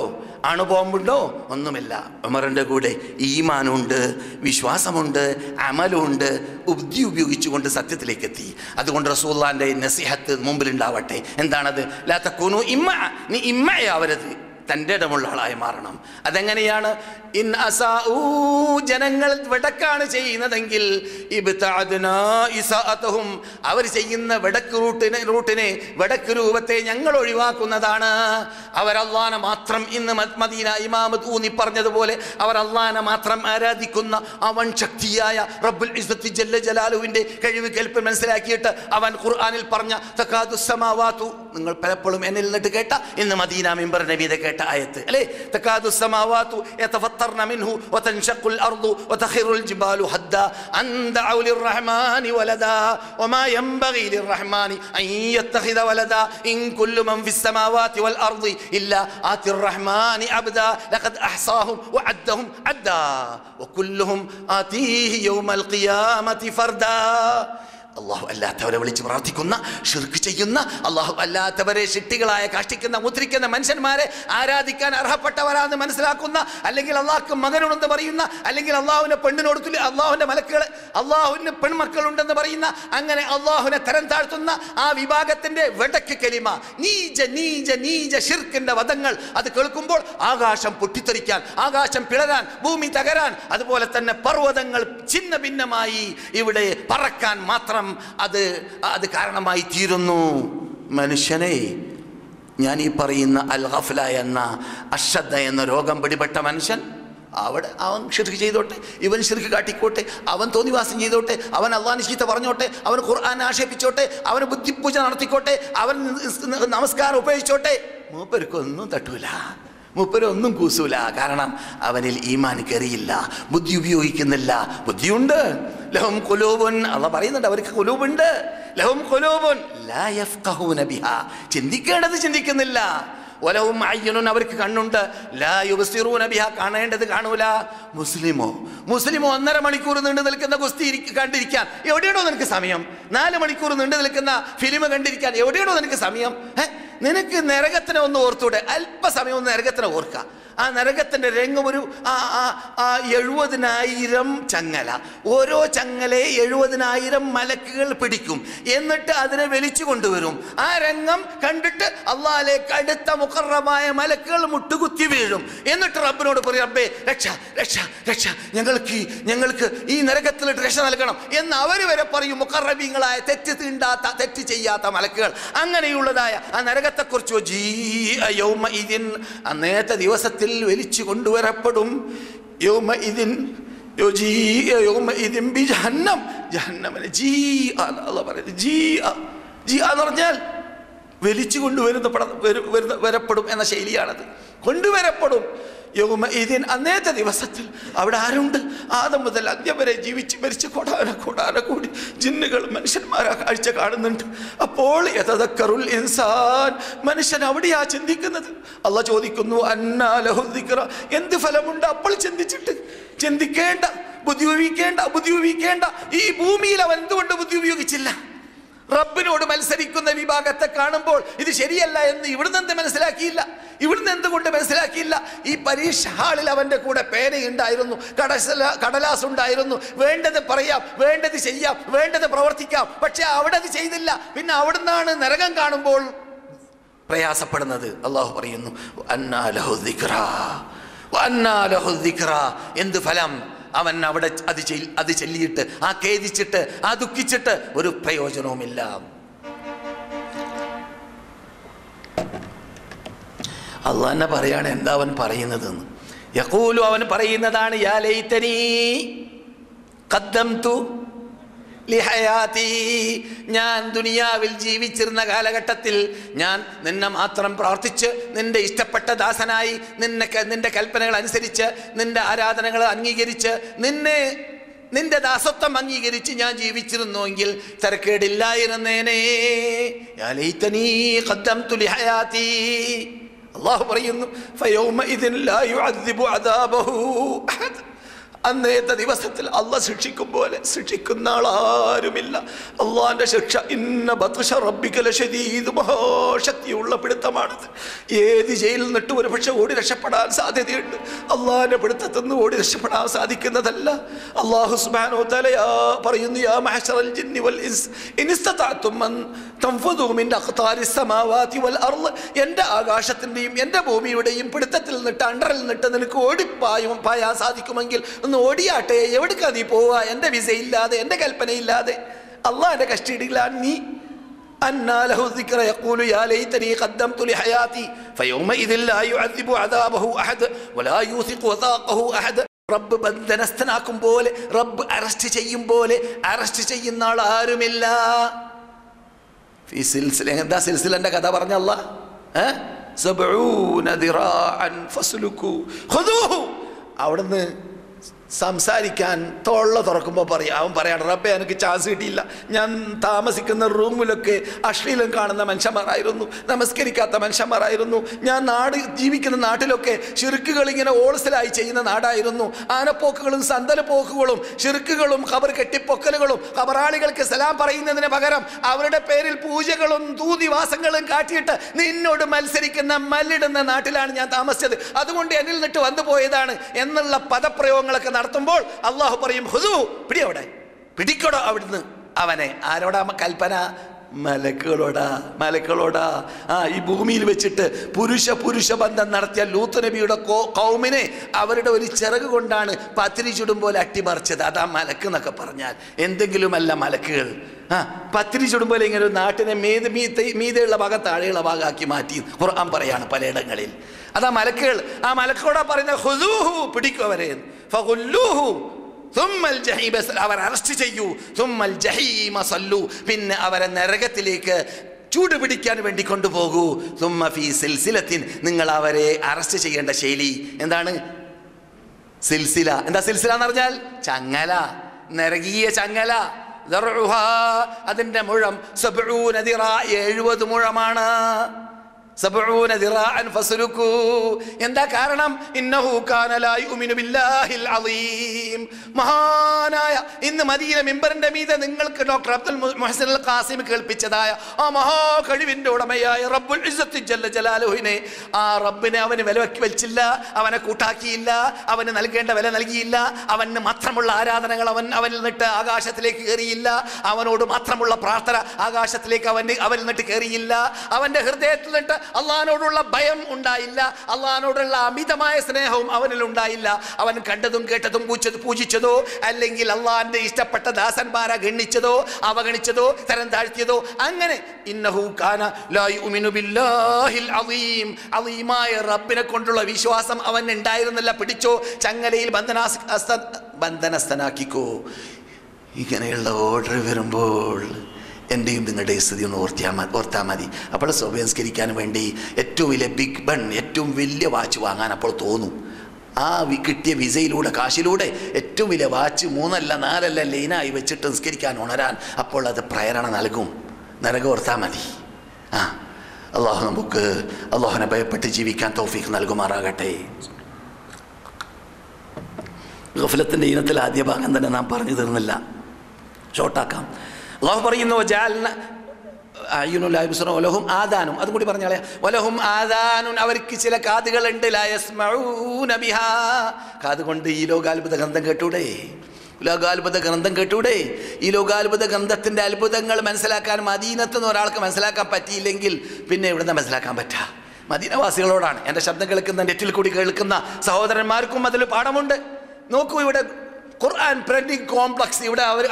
അണുബോംബുണ്ടോ? ഒന്നുമില്ല. ഉമറിൻ്റെ കൂടെ ഈമാനുണ്ട്, വിശ്വാസമുണ്ട്, അമലുണ്ട്, ബുദ്ധി ഉപയോഗിച്ചുകൊണ്ട് സത്യത്തിലേക്ക് എത്തി. അതുകൊണ്ട് റസൂലുള്ളാഹിന്റെ നസിഹത്ത് മുമ്പിലുണ്ടാവട്ടെ. എന്താണത്? ലാ തകൂനു ഇമ്മ, നീ ഇമ്മയാവരുത്, തൻ്റെ ഇടമുള്ള ആളായി മാറണം. അതെങ്ങനെയാണ്? ഇൻ അസാഊ, ജനങ്ങൾ വെടക്കാണ് ചെയ്യുന്നതെങ്കിൽ ഇബ്തഅദ്നാ ഇസാഅതഹും, അവർ ചെയ്യുന്ന വെടക്ക് വെടക്ക് രൂപത്തെ ഞങ്ങൾ ഒഴിവാക്കുന്നതാണ്. അവർ അള്ളാഹനെ മാത്രം, ഇന്ന് മദീന ഇമാമത്ത് ഊന്നി പറഞ്ഞതുപോലെ, അവർ അള്ളാഹനെ മാത്രം ആരാധിക്കുന്ന അവൻ ശക്തിയായ റബ്ബുൽ ഇസ്സത്തി ജല്ല ജലാലുവിൻ്റെ കഴിവ് കേൾപ്പ് മനസ്സിലാക്കിയിട്ട് അവൻ ഖുർആനിൽ പറഞ്ഞ തകാദുസ് സമാവാതു, നിങ്ങൾ പലപ്പോഴും എന്നിൽ നിന്നിട്ട് കേട്ട, ഇന്ന് മദീന മിമ്പർ നബിയുടെ കേട്ട ആയത്ത് അല്ലേ, തകാദുസ് സമാവാതു യതഫത്തർന മിൻഹു വതൻഷഖുൽ അർദു വതഖിറുൽ ജിബാലു ഹദ്ദാ അൻ ദഅഉ ലിർറഹ്മാനി വലദാ വമാ യൻബഗി ലിർറഹ്മാനി അൻ യത്തഖിദ വലദാ ഇൻ കുല്ലു മൻ ഫിസ് സമാവാതി വൽ അർദി ഇല്ലാ ആതിർ റഹ്മാനി അബ്ദാ ലഖദ് അഹ്സാഹും വഅദ്ദഹും അദ്ദാ വകുല്ലുഹും ആതീഹി യൗമൽ ഖിയാമത്തി ഫർദാ. അള്ളാഹു അല്ലാത്തവരെ വിളിച്ച് പ്രാർത്ഥിക്കുന്ന, ശിർക്ക് ചെയ്യുന്ന, അള്ളാഹു അല്ലാത്തവരെ ശിട്ടികളായ കാഷ്ടിക്കുന്ന, മുദ്രിക്കുന്ന മനുഷ്യന്മാരെ ആരാധിക്കാൻ അർഹപ്പെട്ടവരാണെന്ന് മനസ്സിലാക്കുന്ന, അല്ലെങ്കിൽ അള്ളാഹ്ക്ക് മകനുണ്ടെന്ന് പറയുന്ന, അല്ലെങ്കിൽ അള്ളാഹുവിന്റെ പെണ്ണിനോട് അള്ളാഹുവിന്റെ മലക്കുകൾ, അള്ളാഹുവിന് പെൺമക്കളുണ്ടെന്ന് പറയുന്ന, അങ്ങനെ അള്ളാഹുവിനെ തരം താഴ്ത്തുന്ന ആ വിഭാഗത്തിന്റെ വെടക്ക് കലിമ, നീജ നീജ നീജ ശിർക്കിന്റെ വധങ്ങൾ അത് കേൾക്കുമ്പോൾ ആകാശം പൊട്ടിത്തെറിക്കാൻ, ആകാശം പിളരാൻ, ഭൂമി തകരാൻ, അതുപോലെ തന്നെ പർവ്വതങ്ങൾ ഛിന്ന ഭിന്നമായി ഇവിടെ പറക്കാൻ മാത്രം അത് കാരണമായി തീരുന്നു. മനുഷ്യനെ, ഞാൻ ഈ പറയുന്ന അൽ ഗഫ്ല എന്ന അശ്രദ്ധ എന്ന രോഗം പിടിപെട്ട മനുഷ്യൻ, അവിടെ അവൻ ശിർക്ക് ചെയ്തോട്ടെ, ഇവൻ ശിർക്ക് കാട്ടിക്കോട്ടെ, അവൻ തോന്നിവാസം ചെയ്തോട്ടെ, അവൻ അള്ളാഹിനെ ചീത്ത പറഞ്ഞോട്ടെ, അവൻ ഖുർആനെ ആക്ഷേപിച്ചോട്ടെ, അവൻ ബുദ്ധിപൂജ നടത്തിക്കോട്ടെ, അവൻ നമസ്കാരം ഉപയോഗിച്ചോട്ടെ, മൂപ്പർക്കൊന്നും തട്ടൂല, മൂപ്പരൊന്നും കൂസൂല. കാരണം അവനിൽ ഈമാൻ കയറിയില്ല, ബുദ്ധി ഉപയോഗിക്കുന്നില്ല. ബുദ്ധിയുണ്ട്, ലഹും ഖുലൂബുൻ, അല്ലാഹ് പറയുന്നുണ്ട് അവർക്ക് ഖുലൂബുണ്ട്, ലഹും ഖുലൂബുൻ ലാ യഫ്ഖഹൂന ബിഹാ, ചിന്തിക്കേണ്ടത് ചിന്തിക്കുന്നില്ല. വലഹും അയ്യുനുൻ, അവർക്ക് കണ്ണുണ്ട്, ലാ യുബ്സിറൂന ബിഹാ, കാണേണ്ടത് കാണൂല. മുസ്ലിമോ 1.5 മണിക്കൂർ നീണ്ടു നിൽക്കുന്ന ഗുസ്തി കണ്ടിരിക്കാൻ എവിടെയാണോ നിനക്ക് സമയം? 4 മണിക്കൂർ നീണ്ടു നിൽക്കുന്ന ഫിലിം കണ്ടിരിക്കാൻ എവിടെയാണോ നിനക്ക് സമയം? നിനക്ക് നരകത്തിനെ ഒന്ന് ഓർത്തൂടെ? അല്പസമയം ഒന്ന് നരകത്തിനെ ഓർക്കുക. ആ നരകത്തിൻ്റെ രംഗം ഒരു 70,000 ചങ്ങല, ഓരോ ചങ്ങലയെ 70,000 മലക്കുകൾ പിടിക്കും, എന്നിട്ട് അതിനെ വലിച്ചു കൊണ്ടുവരും. ആ രംഗം കണ്ടിട്ട് അള്ളാഹിലേക്ക് അടുത്ത മുഖറമായ മലക്കുകൾ മുട്ടുകുത്തി വീഴും. എന്നിട്ട് റബ്ബിനോട് പറയും, റബ്ബേ രക്ഷ രക്ഷ രക്ഷ, ഞങ്ങൾക്ക് ഈ നരകത്തിലിട്ട് രക്ഷ നൽകണം എന്ന് അവർ വരെ പറയും. മുഖറബീങ്ങളായ തെറ്റ് ചെയ്യാത്ത മലക്കുകൾ. അങ്ങനെയുള്ളതായ ആ നരകത്തെക്കുറിച്ച് അന്നേത്തെ ദിവസത്തിൽ വലിച്ചു കൊണ്ടുവരപ്പെടും. എന്ന് പറഞ്ഞാൽ വലിച്ചു കൊണ്ടുവരപ്പെടും എന്ന ശൈലിയാണത്. കൊണ്ടുവരപ്പെടും. അന്നേത്തെ ദിവസത്തിൽ അവിടെ ആരുണ്ട്? ആദം മുതൽ അന്ത്യം വരെ ജീവിച്ച് മരിച്ച് കോടാനക്കോടി ജിന്നുകൾ മനുഷ്യന്മാരാ കാഴ്ച കാണുന്നുണ്ട്. അപ്പോൾ യതദക്കറുൽ ഇൻസാൻ, മനുഷ്യൻ അവിടെയാ ചിന്തിക്കുന്നത്. അള്ളാഹ് ചോദിക്കുന്നു, അന്നാ ലഹു ദിക്റ, എന്ത് ഫലമുണ്ട് അപ്പോൾ ചിന്തിക്കേണ്ട, ബുദ്ധി ഉപയോഗിക്കേണ്ട. ഈ ഭൂമിയിൽ അവൻ എന്തുകൊണ്ട് ബുദ്ധി ഉപയോഗിച്ചില്ല? റബ്ബിനോട് മത്സരിക്കുന്ന വിഭാഗത്തെ കാണുമ്പോൾ ഇത് ശരിയല്ല എന്ന് ഇവിടുന്ന് എന്തുകൊണ്ട് മനസ്സിലാക്കിയില്ല? ഈ പരീക്ഷ ഹാളിൽ അവൻ്റെ കൂടെ പേനയുണ്ടായിരുന്നു, കടലാസ് ഉണ്ടായിരുന്നു. വേണ്ടത് പറയാം, വേണ്ടത് ചെയ്യാം, വേണ്ടത് പ്രവർത്തിക്കാം. പക്ഷെ അവിടെ അത് ചെയ്തില്ല. പിന്നെ അവിടുന്നാണ് നരകം കാണുമ്പോൾ പ്രയാസപ്പെടുന്നത്. അള്ളാഹു പറയുന്നു, അന്നാ ലഹു ദിക്റ, എന്ത് ഫലം? അവൻ അവിടെ അത് ചൊല്ലിയിട്ട്, ആ ഖേദിച്ചിട്ട്, ആ ദുഃഖിച്ചിട്ട് ഒരു പ്രയോജനവുമില്ല. അള്ളാഹ് തന്നെ പറയാണ് എന്താ അവൻ പറയുന്നതെന്ന്. യഖൂലു, അവൻ പറയുന്നതാണ്, യാ ലൈതനീ ഖദ്ദംതു ലിഹയാതി, ഞാൻ ദുനിയാവിൽ ജീവിച്ചിരുന്ന കാലഘട്ടത്തിൽ ഞാൻ നിന്നെ മാത്രം പ്രാർത്ഥിച്ച്, നിന്റെ ഇഷ്ടപ്പെട്ട ദാസനായി, നിന്റെ കൽപ്പനകൾ അനുസരിച്ച്, നിന്റെ ആരാധനകൾ അംഗീകരിച്ച്, നിന്റെ ദാസത്വം അംഗീകരിച്ച് ഞാൻ ജീവിച്ചിരുന്നുവെങ്കിൽ തരക്കേടില്ലായിരുന്നേനേ. യാ ലൈതനീ ഖദ്ദംതു ലിഹയാതി. അല്ലാഹു പറയുന്നു, ഫയൗമഇദിൻ ലാ യുഅദ്ദിബു അദാബഹു അഹദ്. അന്നേത്തെ ദിവസത്തിൽ അള്ളാഹ് ശിക്ഷിക്കും പോലെ ശിക്ഷിക്കുന്ന ആളാരുമില്ല. അള്ളാഹിന്റെ ശിക്ഷ ഇന്ന ബത്ഷ റബ്ബിക ലശദീദ്, മഹാശക്തിയുള്ള പിടുത്തമാണിത്. ഏത് ജയിലിൽ നിന്നിട്ട് ഒരു പക്ഷെ ഓടി രക്ഷപ്പെടാൻ സാധ്യതയുണ്ട്. അള്ളാഹിന്റെ പിടുത്തത്തിൽ നിന്ന് ഓടി രക്ഷപ്പെടാൻ സാധിക്കുന്നതല്ല. അള്ളാഹു സുബ്ഹാനഹു വ തആല പറയുന്നു, യാ മഅ്ശറൽ ജിന്നി വൽ ഇൻസ് ഇൻ ഇസ്തതഅതും അൻ തൻഫുദു മിൻ അഖ്താരിസ് സമാവാതി വൽ അർള്, എൻ്റെ ആകാശത്തിൻ്റെയും എൻ്റെ ഭൂമിയുടെയും പിടുത്തത്തിൽ നിന്നിട്ട് അണ്ടറിൽ നിന്നിട്ട് നിനക്ക് പായാൻ സാധിക്കുമെങ്കിൽ ഒന്ന് ഓടിയാട്ടെ. എവിടേക്കാ നീ പോവാ? എൻ്റെ വിസയില്ലാതെ, എൻ്റെ കൽപ്പനയില്ലാതെ, അള്ളാഹിൻ്റെ കസ്റ്റഡിയിലാണ് നീ. അന്നാ ലഹു ദിക്റ യഖൂലു യാ ലൈതനി ഖദ്ദംതു ലിഹയാതി ഫയൗമഇദിൻ ലാ യുഅദ്ദിബു അദാബഹു അഹദ് വലാ യൂസിഖു വസാഖഹു അഹദ്. റബ്ബ് ബന്ധനസ്ഥനാക്കും പോലെ, റബ്ബ് അറസ്റ്റ് ചെയ്യും പോലെ അറസ്റ്റ് ചെയ്യുന്ന ആൾ ആരുമില്ല. എന്താ സിൽസിലന്റെ കഥ പറഞ്ഞ അല്ലാഹ്? അവിടുന്ന് സംസാരിക്കാൻ തൊള്ള തുറക്കുമ്പോൾ അവൻ പറയാണ്, റബ്ബേ എനിക്ക് ചാൻസ് കിട്ടിയില്ല. ഞാൻ താമസിക്കുന്ന റൂമിലൊക്കെ അശ്ലീലം കാണുന്ന മനുഷ്യന്മാരായിരുന്നു, നമസ്കരിക്കാത്ത മനുഷ്യന്മാരായിരുന്നു. ഞാൻ ജീവിക്കുന്ന നാട്ടിലൊക്കെ ശിർക്കുകൾ ഇങ്ങനെ ഹോൾസെയിലായി ചെയ്യുന്ന നാടായിരുന്നു. ആനപ്പോക്കുകളും സന്തലപ്പോക്കുകളും ശിർക്കുകളും ഖബർ കെട്ടിപ്പൊക്കലുകളും ഖബറാളികൾക്ക് സലാം പറയുന്നതിന് പകരം അവരുടെ പേരിൽ പൂജകളും തൂതിവാസങ്ങളും കാട്ടിയിട്ട് നിന്നോട് മത്സരിക്കുന്ന മല്ലിടുന്ന നാട്ടിലാണ് ഞാൻ താമസിച്ചത്. അതുകൊണ്ട് എന്നിൽ നിന്നിട്ട് വന്നു പോയതാണ് എന്നുള്ള പദപ്രയോഗങ്ങളൊക്കെ നടത്തുമ്പോൾ അള്ളാഹു പറയും, ഹുദൂ, പിടിയോടെ, പിടിക്കടോ അവിടുന്ന് അവനെ. ആരോടാ കൽപ്പന? മലക്കുകളോടാ. ഈ ഭൂമിയിൽ വെച്ചിട്ട് പുരുഷ ബന്ധം നടത്തിയ ലൂത്ത് നബിയുടെ കൗമിനെ അവരുടെ ഒരു ചിറക് കൊണ്ടാണ് പത്തിരി ചുടും പോലെ അട്ടിമറിച്ചത്. അതാ മലക്ക് എന്നൊക്കെ പറഞ്ഞാൽ എന്തെങ്കിലുമല്ല മലക്കുകൾ. പത്തിരി ചുടുമ്പോൾ ഇങ്ങനെ ഒരു നാട്ടിനെ മീതെയുള്ള ഭാഗം താഴെയുള്ള ഭാഗമാക്കി മാറ്റി ഖുർആൻ പറയാണ് പലയിടങ്ങളിൽ. അതാ മലക്കുകൾ. ആ മലക്കോടാ പറയുന്ന ഖുദൂഹു, പിടിക്കൂ അവരെ, ഫഖുല്ലൂഹു സുമ്മൽ ജഹീമ, അവർ അറസ്റ്റ് ചെയ്യൂ, സുമ്മൽ ജഹീമ സല്ലു, പിന്നെ അവരെ നരകത്തിലേക്ക് ചൂട് പിടിക്കാൻ വേണ്ടി കൊണ്ടുപോകൂ. സുമ്മ ഫീ സിൽസിലത്തിൻ, നിങ്ങൾ അവരെ അറസ്റ്റ് ചെയ്യേണ്ട ശൈലി എന്താണ്? സിൽസില. എന്താ സിൽസില എന്ന് പറഞ്ഞാൽ? ചങ്ങല, നരകീയ ചങ്ങല. അതിന്റെ മുഴം 70 മുഴമാണ്. 70 ദിറാഅൻ ഫസ്ലുകൂ. എന്താ കാരണം? ഇന്നഹു കാന ലാ യുമിനു ബില്ലാഹിൽ അളീം. മഹാനായ ഇന്ന് മദീന മിമ്പറിന്റെ മീതെ നിങ്ങൾക്ക് ഡോക്ടർ അബ്ദുൽ മുഹ്സിൻ അൽ ഖാസിം കേൾപ്പിച്ചതായ ആ മഹാകഴിവിന്റെ ഉടമയായ റബ്ബുൽ ഇസ്സത്തി ജല്ല ജലാലുഹിനെ, ആ റബ്ബിനെ അവന് വില വെച്ചില്ല, അവനെ കൂട്ടാക്കിയില്ല, അവന് നൽകേണ്ട വില നൽകിയില്ല, അവന് മാത്രമുള്ള ആരാധനകൾ അവനിൽ നിന്നിട്ട് ആകാശത്തിലേക്ക് കയറിയില്ല, അവനോട് മാത്രമുള്ള പ്രാർത്ഥന ആകാശത്തിലേക്ക് അവനിൽ നിന്നിട്ട് കയറിയില്ല, അവന്റെ ഹൃദയത്തിൽ നിന്നിട്ട് അള്ളാഹിനോടുള്ള ഭയം ഉണ്ടായില്ല, അള്ളാഹിനോടുള്ള അമിതമായ സ്നേഹവും അവനിൽ ഉണ്ടായില്ല. അവൻ കണ്ടതും കേട്ടതും പൂജിച്ചതോ അല്ലെങ്കിൽ അള്ളാഹിന്റെ ഇഷ്ടപ്പെട്ട ദാസന്മാരെ ഗണ്ണിച്ചതോ അവഗണിച്ചതോ തരം താഴ്ത്തിയതോ അങ്ങനെ ഇന്നഹു കാന ലാ യുമിനു ബില്ലാഹിൽ അളീം, അളീമായ റബ്ബിനെ കൊണ്ടുള്ള വിശ്വാസം അവൻ ഉണ്ടായിരുന്നില്ല. പിടിച്ചോ, ചങ്ങലയിൽ ബന്ധനസ്ഥനാക്കിക്കോ. ഇങ്ങനെയുള്ള ഓർഡർ വരുമ്പോൾ എൻ്റെയും നിങ്ങളുടെ സ്ഥിതി ഒന്ന് ഓർത്താൽ മതി. അപ്പോൾ സ്വഭ്യംസ്കരിക്കാൻ വേണ്ടി ഏറ്റവും വലിയ ബിഗ് ബൺ, ഏറ്റവും വലിയ വാച്ച് വാങ്ങാൻ അപ്പോൾ തോന്നും. ആ കിട്ടിയ വിസയിലൂടെ, കാശിലൂടെ ഏറ്റവും വലിയ വാച്ച് 3 അല്ല 4 അല്ല ലൈനായി വെച്ചിട്ട് നിസ്കരിക്കാൻ ഉണരാൻ അപ്പോൾ അത് പ്രേരണ നൽകും. നരകം ഓർത്താൽ മതി. അള്ളാഹു നമുക്ക് അള്ളാഹുവിനെ ഭയപ്പെട്ട് ജീവിക്കാൻ തൗഫീഖ് നൽകുമാറാകട്ടെ. ഗഫലത്തിൻ്റെ ഇനത്തിൽ ആദ്യ ഭാഗം തന്നെ നാം പറഞ്ഞു തീർന്നില്ല, ഷോർട്ടാക്കാം. അള്ളാഹു പറയുന്നു, വലഹും ആദാനും, അതും കൂടി പറഞ്ഞാളെ, വലഹും ആദാനുൻ, അവർക്ക് ചില കാതുകളുണ്ട്, ലാ യസ്മഊന ബിഹാ, കാതുകൊണ്ട് ഈ ലോകാത്ഭുത ഗ്രന്ഥം കേട്ടൂടെ, ലോകാത്ഭുത ഗ്രന്ഥം കേട്ടൂടെ. ഈ ലോകാത്ഭുത ഗ്രന്ഥത്തിൻ്റെ അത്ഭുതങ്ങൾ മനസ്സിലാക്കാൻ മദീനത്തുനിന്ന് ഒരാൾക്ക് മനസ്സിലാക്കാൻ പറ്റിയില്ലെങ്കിൽ പിന്നെ ഇവിടുന്ന് മനസ്സിലാക്കാൻ പറ്റുക മദീനവാസികളോടാണ്. എൻ്റെ ശബ്ദം കേൾക്കുന്ന, നെറ്റിൽ കൂടി കേൾക്കുന്ന സഹോദരന്മാർക്കും അതിൽ പാഠമുണ്ട്. നോക്കൂ, ഇവിടെ ഖുർആൻ പ്രിന്റിംഗ് കോംപ്ലക്സ്,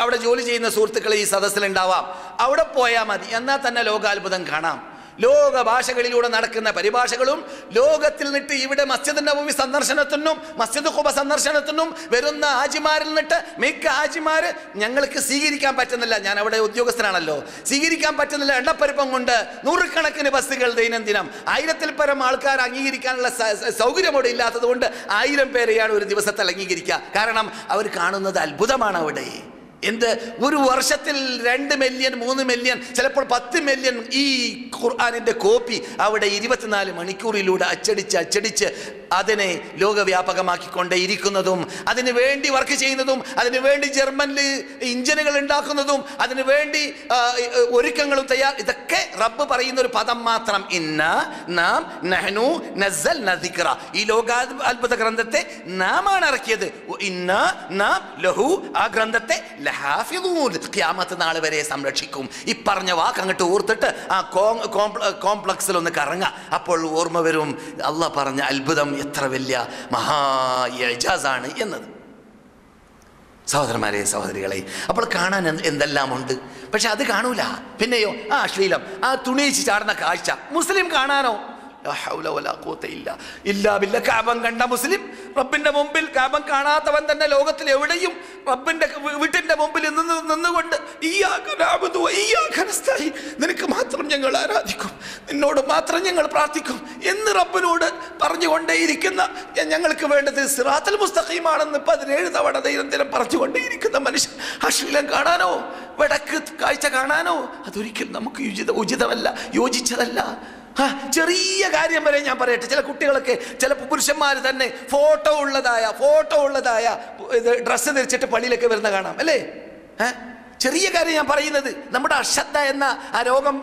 അവിടെ ജോലി ചെയ്യുന്ന സുഹൃത്തുക്കൾ ഈ സദസ്സിലുണ്ടാവാം. അവിടെ പോയാൽ മതി, എന്നാൽ തന്നെ ലോകാത്ഭുതം കാണാം. ലോക ഭാഷകളിലൂടെ നടക്കുന്ന പരിഭാഷകളും ലോകത്തിൽ നിന്നിട്ട് ഇവിടെ മസ്ജിദ് നബവി സന്ദർശനത്തിനും മസ്ജിദ് ഖുബ സന്ദർശനത്തിനും വരുന്ന ആജിമാരിൽ നിന്നിട്ട് മിക്ക ആജിമാര് ഞങ്ങൾക്ക് സ്വീകരിക്കാൻ പറ്റുന്നില്ല, ഞാൻ അവിടെ ഉദ്യോഗസ്ഥനാണല്ലോ, സ്വീകരിക്കാൻ പറ്റുന്നില്ല. എണ്ണപ്പെരുപ്പം കൊണ്ട് 100 ബസ്സുകൾ ദൈനംദിനം 1000-ൽ പരം ആൾക്കാർ അംഗീകരിക്കാനുള്ള സൗകര്യം അവിടെ ഇല്ലാത്തത് കൊണ്ട് 1000 പേരെയാണ് ഒരു ദിവസത്തിൽ അംഗീകരിക്കുക. കാരണം അവർ കാണുന്നത് അത്ഭുതമാണ്. അവിടെ എന്ത് ഒരു വർഷത്തിൽ 2 മില്യൺ 3 മില്യൺ ചിലപ്പോൾ 10 മില്യൺ ഈ ഖുർആനിൻ്റെ കോപ്പി അവിടെ 24 മണിക്കൂറിലൂടെ അച്ചടിച്ച് അതിനെ ലോകവ്യാപകമാക്കിക്കൊണ്ടേയിരിക്കുന്നതും അതിനു വേണ്ടി വർക്ക് ചെയ്യുന്നതും അതിനു വേണ്ടി ജർമ്മനിൽ ഇഞ്ചിനുകൾ ഉണ്ടാക്കുന്നതും അതിനു വേണ്ടി ഒരുക്കങ്ങളും ഇതൊക്കെ റബ്ബ് പറയുന്ന ഒരു പദം മാത്രം. നാം നഹ്നു നസ്സൽനാ ദിക്റ, ഈ ലോകാത്ഭുത ഗ്രന്ഥത്തെ നാമാണ് ഇറക്കിയത്. നാം ലഹു, ആ ഗ്രന്ഥത്തെ ഖിയാമത്ത് നാൾ വരെ സംരക്ഷിക്കും. ഈ പറഞ്ഞ വാക്ക് അങ്ങോട്ട് ഓർത്തിട്ട് ആ കോംപ്ലക്സിൽ ഒന്ന് കറങ്ങുക. അപ്പോൾ ഓർമ്മ വരും അള്ളാഹ് പറഞ്ഞ അത്ഭുതം എത്ര വലിയ മഹാ-ഇജാസാണ് എന്നത്. സഹോദരന്മാരെ, സഹോദരികളെ, അപ്പോൾ കാണാൻ എന്തെല്ലാം ഉണ്ട്. പക്ഷെ അത് കാണൂല. പിന്നെയോ ആ അശ്ലീലം, ആ തുണിയിച്ച് ചാടുന്ന കാഴ്ച മുസ്ലിം കാണാനോ? കാബം കണ്ട മുസ്ലിം, റബ്ബിന്റെ മുമ്പിൽ കാബം കാണാത്തവൻ തന്നെ ലോകത്തിൽ എവിടെയും റബ്ബിന്റെ വീട്ടിന്റെ മുമ്പിൽ നിന്നുകൊണ്ട് നിനക്ക് മാത്രം ഞങ്ങൾ ആരാധിക്കും, നിന്നോട് മാത്രം ഞങ്ങൾ പ്രാർത്ഥിക്കും എന്ന് റബ്ബിനോട് പറഞ്ഞുകൊണ്ടേയിരിക്കുന്ന, ഞങ്ങൾക്ക് വേണ്ടത് സിറാത്തുൽ മുസ്തഖീമാണെന്ന് 17 തവണ ദൈനംദിനം പറഞ്ഞുകൊണ്ടേയിരിക്കുന്ന മനുഷ്യൻ അശ്ലീലം കാണാനോ, വടക്ക് കാഴ്ച കാണാനോ? അതൊരിക്കലും നമുക്ക് ഉചിതമല്ല, യോജിച്ചതല്ല. ചെറിയ കാര്യം വരെ ഞാൻ പറയട്ടെ. ചില കുട്ടികളൊക്കെ, ചില പുരുഷന്മാർ തന്നെ ഫോട്ടോ ഉള്ളതായ ഇത് ഡ്രസ്സ് ധരിച്ചിട്ട് പള്ളിയിലൊക്കെ വരുന്ന കാണാം അല്ലേ? ചെറിയ കാര്യം ഞാൻ പറയുന്നത്. നമ്മുടെ അശ്രദ്ധ എന്ന ആ രോഗം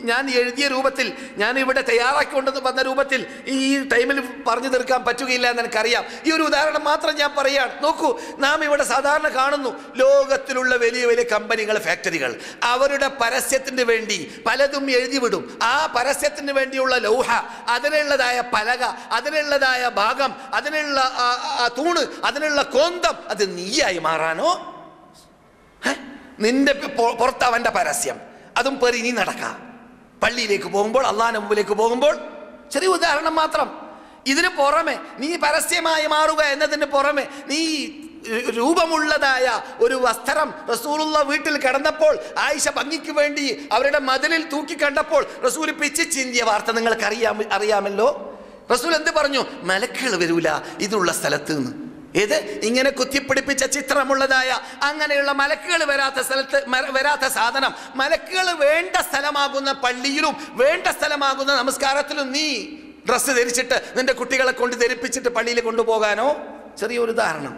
ഞാൻ എഴുതിയ രൂപത്തിൽ, ഞാൻ ഇവിടെ തയ്യാറാക്കിക്കൊണ്ടെന്ന് വന്ന രൂപത്തിൽ ഈ ടൈമിൽ പറഞ്ഞു തീർക്കാൻ പറ്റുകയില്ല എന്ന് എനിക്കറിയാം. ഈ ഒരു ഉദാഹരണം മാത്രം ഞാൻ പറയുകയാണ്. നോക്കൂ, നാം ഇവിടെ സാധാരണ കാണുന്നു ലോകത്തിലുള്ള വലിയ വലിയ കമ്പനികൾ, ഫാക്ടറികൾ അവരുടെ പരസ്യത്തിന് വേണ്ടി പലതും എഴുതി വിടും. ആ പരസ്യത്തിന് വേണ്ടിയുള്ള ലൗഹ, അതിനുള്ളതായ പലക, അതിനുള്ളതായ ഭാഗം, അതിനുള്ള തൂണ്, അതിനുള്ള കോന്തം, അത് നീയായി മാറാനോ? നിന്റെ പുറത്ത് അവൻ്റെ പരസ്യം, അതും പേറി നീ നടക്കാം. പള്ളിയിലേക്ക് പോകുമ്പോൾ, അള്ളാഹുവിന്റെ മുമ്പിലേക്ക് പോകുമ്പോൾ, ചെറിയ ഉദാഹരണം മാത്രം. ഇതിന് പുറമെ നീ പരസ്യമായി മാറുക എന്നതിന് പുറമെ നീ രൂപമുള്ളതായ ഒരു വസ്ത്രം റസൂലുള്ള വീട്ടിൽ കിടന്നപ്പോൾ ആയിഷ ഭംഗിക്ക് വേണ്ടി അവരുടെ മതിലിൽ തൂക്കി കണ്ടപ്പോൾ റസൂൽ പിച്ച് ചിന്തിയ വാർത്ത നിങ്ങൾക്ക് അറിയാമല്ലോ. റസൂൽ എന്ത് പറഞ്ഞു? മലക്കുകൾ വരൂല ഇതുള്ള സ്ഥലത്ത് നിന്ന്. ഏത് ഇങ്ങനെ കുത്തിപ്പിടിപ്പിച്ച ചിത്രമുള്ളതായ അങ്ങനെയുള്ള മലക്കുകൾ വരാത്ത സാധനം, മലക്കുകൾ വേണ്ട സ്ഥലമാകുന്ന പള്ളിയിലും വേണ്ട സ്ഥലമാകുന്ന നമസ്കാരത്തിലും നീ ഡ്രസ്സ് ധരിച്ചിട്ട് നിന്റെ കുട്ടികളെ കൊണ്ട് ധരിപ്പിച്ചിട്ട് പള്ളിയിൽ കൊണ്ടുപോകാനോ? ചെറിയൊരു ഉദാഹരണം.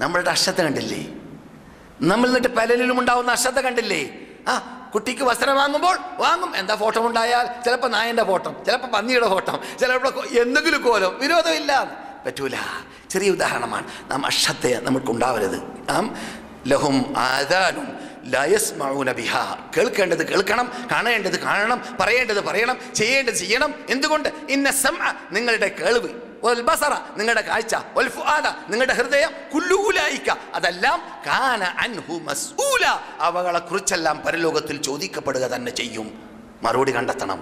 നമ്മളുടെ അശ്രദ്ധ കണ്ടില്ലേ? നമ്മൾ എന്നിട്ട് പലരിലും ഉണ്ടാവുന്ന അശ്രദ്ധ കണ്ടില്ലേ? കുട്ടിക്ക് വസ്ത്രം വാങ്ങും, എന്താ ഫോട്ടോ ഉണ്ടായാൽ ചിലപ്പോൾ നായൻ്റെ ഫോട്ടോ, ചിലപ്പോൾ പന്നിയുടെ ഫോട്ടോ, ചിലപ്പോൾ എന്തെങ്കിലും കോലം, വിരോധമില്ല, പറ്റൂല. ചെറിയ ഉദാഹരണമാണ്. നാം അശ്രദ്ധ നമുക്കുണ്ടാവരുത്. നാം ലഹും ആദാനും ലാ യസ്മഊന ബിഹാ, കേൾക്കേണ്ടത് കേൾക്കണം, കാണേണ്ടത് കാണണം, പറയേണ്ടത് പറയണം, ചെയ്യേണ്ടത് ചെയ്യണം. എന്തുകൊണ്ട്? ഇന്ന സമഅ, നിങ്ങളുടെ കേൾവി, വൽ ബസറ, നിങ്ങളുടെ കാഴ്ച, വൽ ഫുആദ, നിങ്ങളുടെ ഹൃദയം, കുല്ലു ഉലൈക, അതെല്ലാം കാന അൻഹു മസ്ഊല, അവകളെ കുറിച്ചെല്ലാം പരലോകത്തിൽ ചോദിക്കപ്പെടുക തന്നെ ചെയ്യും. മറുപടി കണ്ടെത്തണം.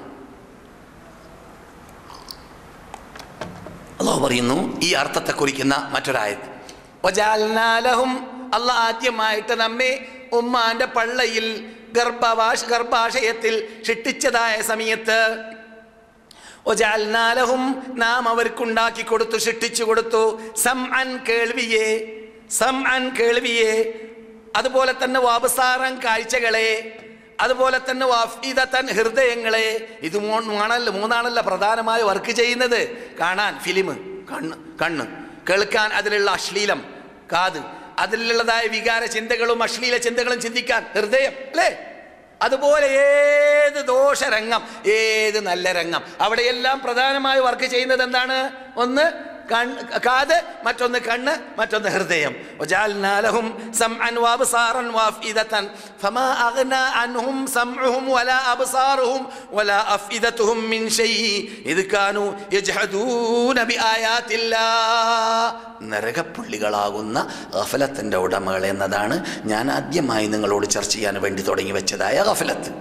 അല്ലാഹു പറയുന്നു ഈ അർത്ഥത്തെ കുറിക്കുന്ന മറ്റൊരായത്ത്, വജഅൽനാ ലഹും, അല്ലാഹ് ആദ്യമായിട്ട് നമ്മെ ഉമ്മാന്റെ പള്ളയിൽ ഗർഭാശയത്തിൽ സൃഷ്ടിച്ചതായ സമയത്ത്, വജഅൽനാ ലഹും, നാം അവർക്കുണ്ടാക്കി കൊടുത്തു, സൃഷ്ടിച്ചു കൊടുത്തു, സംഅൻ, കേൾവിയെ, അതുപോലെ തന്നെ വഅബ്സാറൻ, കാഴ്ചകളെ, അതുപോലെ തന്നെ വഅഫ്ഇദതൻ, ഹൃദയങ്ങളെ. ഇത് മൂന്നാണല്ലോ പ്രധാനമായി വർക്ക് ചെയ്യുന്നത്. കാണാൻ ഫിലിം കണ്ണ്, കേൾക്കാൻ അതിലുള്ള അശ്ലീലം കാത്, അതിലുള്ളതായ വികാര ചിന്തകളും അശ്ലീല ചിന്തകളും ചിന്തിക്കാൻ ഹൃദയം, അല്ലേ? അതുപോലെ ഏത് ദോഷരംഗം, ഏത് നല്ല രംഗം, അവിടെയെല്ലാം പ്രധാനമായി വർക്ക് ചെയ്യുന്നത് എന്താണ്? ഒന്ന് കാത്, മറ്റൊന്ന് കണ്ണ്, മറ്റൊന്ന് ഹൃദയം. വജഅൽനാ ലഹും സംഅൻ വഅബ്സാറൻ വഅഫ്ഇദതൻ ഫമാ അഗ്നാ അൻഹും സംഉഹും വലാ അബ്സാറുഹും വലാ അഫ്ഇദതുഹും മിൻ ശൈഇ ഇദ് കാനൂ യജ്ഹദൂന ബിആയാതില്ലാഹ്. നരകപ്പുള്ളികളാകുന്ന ഗഫലത്തിൻ്റെ ഉടമകൾ എന്നതാണ് ഞാൻ ആദ്യമായി നിങ്ങളോട് ചർച്ച ചെയ്യാൻ വേണ്ടി തുടങ്ങി വെച്ചതായ ഗഫലത്ത്.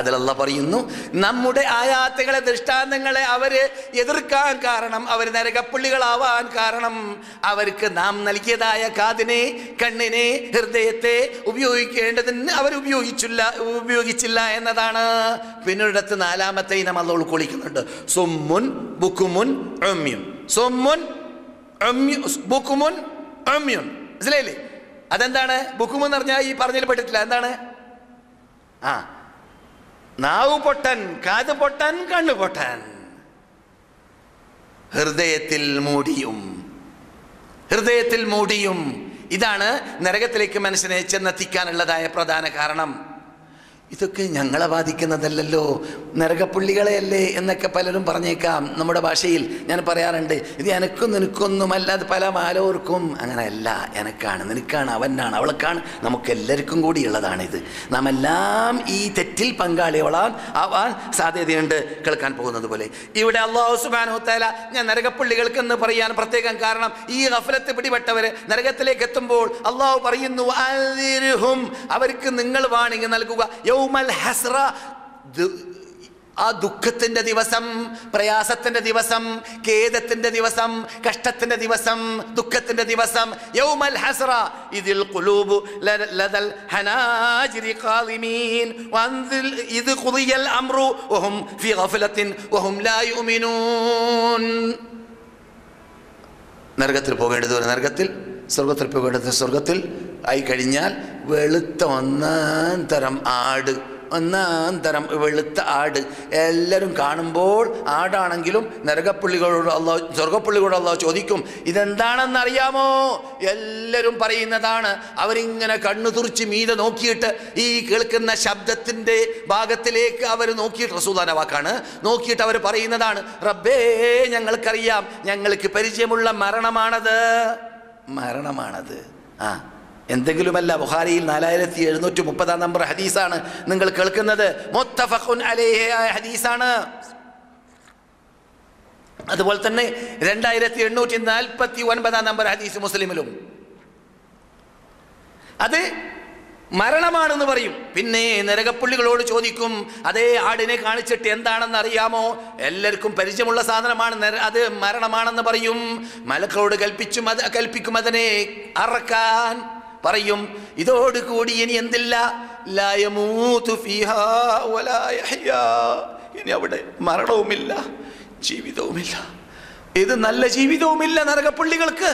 അതിലല്ലാഹ് പറയുന്നു, നമ്മുടെ ആയാത്തുകളെ, ദൃഷ്ടാന്തങ്ങളെ അവര് എതിർക്കാൻ കാരണം, അവർ നരകപ്പുള്ളികളാവാൻ കാരണം അവർക്ക് നാം നൽകിയതായ കാതിനെ, കണ്ണിനെ, ഹൃദയത്തെ ഉപയോഗിക്കേണ്ടതിന് അവർ ഉപയോഗിച്ചില്ല എന്നതാണ്. പിന്നൊരിടത്ത് 4-ാമത്തെ ഇനം അല്ലാഹ് ഉൾക്കൊള്ളിക്കുന്നുണ്ട്, സുമ്മുൻ ബുക്കുമുൻ ഉമ്യുൻ. സുമ്മുൻ ബുക്കുമുൻ ഉമ്യുൻ, മനസ്സിലായില്ലേ? അതെന്താണ്? ബുക്കും എന്ന് പറഞ്ഞാൽ ഈ പറഞ്ഞതിൽ പെട്ടിട്ടില്ല. എന്താണ്? നാവ് പൊട്ടൻ, കാത് പൊട്ടൻ, കണ്ണു പൊട്ടൻ, ഹൃദയത്തിൽ മൂടിയും. ഇതാണ് നരകത്തിലേക്ക് മനുഷ്യനെ ചെന്നെത്തിക്കാനുള്ളതായ പ്രധാന കാരണം. ഇതൊക്കെ ഞങ്ങളെ ബാധിക്കുന്നതല്ലല്ലോ, നരകപ്പുള്ളികളെയല്ലേ എന്നൊക്കെ പലരും പറഞ്ഞേക്കാം. നമ്മുടെ ഭാഷയിൽ ഞാൻ പറയാറുണ്ട്, ഇത് എനക്കും നിനക്കൊന്നുമല്ല, അത് പല മാലോർക്കും. അങ്ങനെയല്ല, എനക്കാണ്, നിനക്കാണ്, അവനാണ്, അവൾക്കാണ്, നമുക്കെല്ലാവർക്കും കൂടിയുള്ളതാണിത്. നാം എല്ലാം ഈ തെറ്റിൽ പങ്കാളികളാൻ സാധ്യതയുണ്ട്. കേൾക്കാൻ പോകുന്നത് പോലെ ഇവിടെ അല്ലാഹു സുബ്ഹാനഹു വ തആല ഞാൻ നരകപ്പുള്ളികൾക്ക് എന്ന് പറയാൻ പ്രത്യേകം കാരണം, ഈ ഗഫലത്ത് പിടിപെട്ടവരെ നരകത്തിലേക്ക് എത്തുമ്പോൾ അല്ലാഹു പറയുന്നു, അവർക്ക് നിങ്ങൾ വാണിംഗ് നൽകുക. യൗമൽ ഹസ്ര, ആ ദുഃഖത്തിന്റെ ദിവസം, പ്രയാസത്തിന്റെ ദിവസം, ഖേദത്തിന്റെ ദിവസം, കഷ്ടത്തിന്റെ ദിവസം, ദുഃഖത്തിന്റെ ദിവസം. യൗമൽ ഹസ്ര ഇതിൽ ഖുലൂബു ലദൽ ഹനാജിരി ഖാദിമീൻ വൻദിൽ ഇത് ഖുദിയൽ അംറു വഹും ഫീ ഗഫലത്തിൻ വഹും ലാ യുമിനൂൻ. നരകത്തിൽ പോകേണ്ടത് നരകത്തിൽ, സ്വർഗത്തിൽ പോകേണ്ടത് സ്വർഗത്തിൽ ആയി കഴിഞ്ഞാൽ വെളുത്ത ഒന്നാം തരം വെളുത്ത ആട് എല്ലാവരും കാണുമ്പോൾ, ആടാണെങ്കിലും നരകപ്പുള്ളികളോട് അല്ലാഹു, സ്വർഗപ്പുള്ളികളോട് അല്ലാഹു ചോദിക്കും, ഇതെന്താണെന്നറിയാമോ? എല്ലാവരും പറയുന്നതാണ്. അവരിങ്ങനെ കണ്ണു തുറിച്ച് മീതെ നോക്കിയിട്ട് ഈ കേൾക്കുന്ന ശബ്ദത്തിൻ്റെ ഭാഗത്തിലേക്ക് അവർ നോക്കിയിട്ട്, റസൂലുള്ളാഹിന്റെ വാക്കാണ്, നോക്കിയിട്ട് അവർ പറയുന്നതാണ്, റബ്ബേ ഞങ്ങൾക്കറിയാം, ഞങ്ങൾക്ക് പരിചയമുള്ള മരണമാണത്. എന്തെങ്കിലുമല്ല. ബുഖാരിയിൽ 4730 നമ്പർ ഹദീസാണ് നിങ്ങൾ കേൾക്കുന്നത്. മുത്തഫഖുൻ അലൈഹി ഹദീസാണ്. അതുപോലെ തന്നെ 2849 നമ്പർ ഹദീസ് മുസ്ലിമിലും. അത് മരണമാണെന്ന് പറയും. പിന്നെ നരകപ്പുള്ളികളോട് ചോദിക്കും, അതേ ആടിനെ കാണിച്ചിട്ട് എന്താണെന്ന് അറിയാമോ? എല്ലാവർക്കും പരിചയമുള്ള സാധനമാണ്, അത് മരണമാണെന്ന് പറയും. മലക്കളോട് കൽപ്പിക്കും അതിനെ അറക്കാൻ. പറയും, ഇതോടുകൂടി ഇനി എന്തില്ല? ലാ യമൂതു ഫീഹാ വലാ യഹ്യാ. ഇനി അവിടെ മരണവുമില്ല, ജീവിതവുമില്ല. ഇത് നല്ല ജീവിതവുമില്ല നരകപ്പുള്ളികൾക്ക്,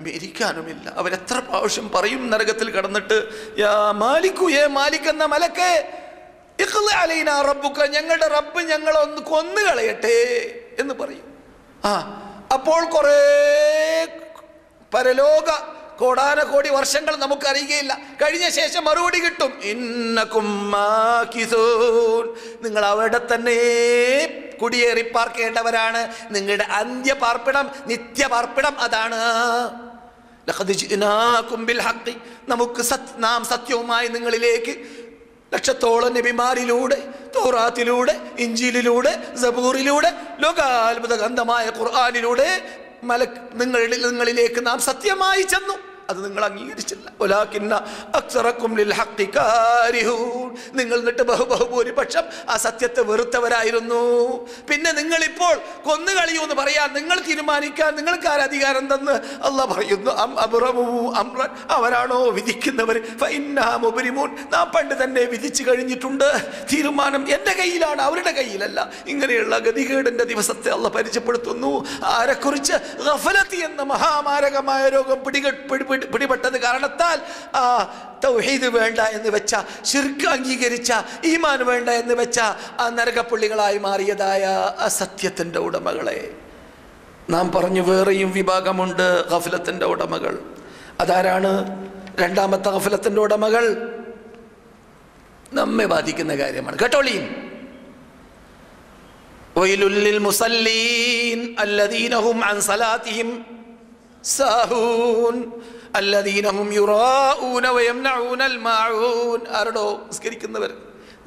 മരിക്കാനുമില്ല. അവരെത്ര പ്രാവശ്യം പറയും നരകത്തിൽ കടന്നിട്ട്, യാ മാലിക്കു, മാലിക് എന്ന മലക്കേ, ഇഖ്ളി അലൈനാ റബ്ബുക, ഞങ്ങളുടെ റബ്ബ് ഞങ്ങളെ ഒന്ന് കൊന്നുകളയട്ടെ എന്ന് പറയും. അപ്പോൾ കുറേ പരലോക കോടാനകോടി വർഷങ്ങൾ നമുക്കറിയുകയില്ല. കഴിഞ്ഞ ശേഷം മറുപടി കിട്ടും, ഇന്നകും മാകിസൂൻ, നിങ്ങൾ അവിടെ തന്നെ കുടിയേറി പാർക്കേണ്ടവരാണ്. നിങ്ങളുടെ അന്ത്യപാർപ്പിടം, നിത്യപാർപ്പിടം അതാണ്. ലഖദ് ജിനാകും ബിൽ ഹഖ്, നമുക്ക് നാം സത്യവുമായി നിങ്ങളിലേക്ക് ലക്ഷത്തോളം നബിമാരിലൂടെ, തൗറാത്തിലൂടെ, ഇഞ്ചീലിലൂടെ, സബൂറിലൂടെ, ലോകാത്ഭുത ഗ്രന്ഥമായ ഖുർആനിലൂടെ നിങ്ങളിലേക്ക് നാം സത്യമായി ചെന്നു. അത് നിങ്ങൾ അംഗീകരിച്ചില്ല. നിങ്ങൾ എന്നിട്ട് ബഹുഭൂരിപക്ഷം ആ സത്യത്തെ വെറുത്തവരായിരുന്നു. പിന്നെ നിങ്ങളിപ്പോൾ കൊന്നുകളിയൂ എന്ന് പറയാൻ നിങ്ങൾ തീരുമാനിക്കാൻ നിങ്ങൾക്ക് ആരധികാരം തന്ന് അല്ലാഹ് പറയുന്നു. അവരാണോ വിധിക്കുന്നവർ? നാം പണ്ട് തന്നെ വിധിച്ചു കഴിഞ്ഞിട്ടുണ്ട്. തീരുമാനം എൻ്റെ കയ്യിലാണ്, അവരുടെ കയ്യിലല്ല. ഇങ്ങനെയുള്ള ഗതികേടിന്റെ ദിവസത്തെ അല്ലാഹ് പരിചയപ്പെടുത്തുന്നു. ആരെക്കുറിച്ച്? ഗഫലത്ത് എന്ന മഹാമാരകമായ രോഗം പിടിപെട്ടത് കാരണത്താൽ തൗഹീദ് വേണ്ട എന്ന് വെച്ച, ശിർക്ക് അംഗീകരിച്ച, ഈമാൻ വേണ്ട എന്ന് വെച്ച ആ നരകപ്പുള്ളികളായി മാറിയതായ അസത്യത്തിൻ്റെ ഉടമകളെ നാം പറഞ്ഞു. വേറെയും വിഭാഗമുണ്ട് ഗഫലത്തിൻ്റെ ഉടമകൾ. അതാരാണ്? രണ്ടാമത്തെ ഗഫലത്തിൻ്റെ ഉടമകൾ നമ്മെ ബാധിക്കുന്ന കാര്യമാണ്. കേട്ടോളീൻ. വൈലുൽ ലിൽ മുസല്ലീൻ അല്ലദീന ഹും അൻ സലാത്തിഹിം സാഹൂൻ അല്ലദീന ഹും യുറാഊന വയംനഊനൽ മാഊൻ. ആരോ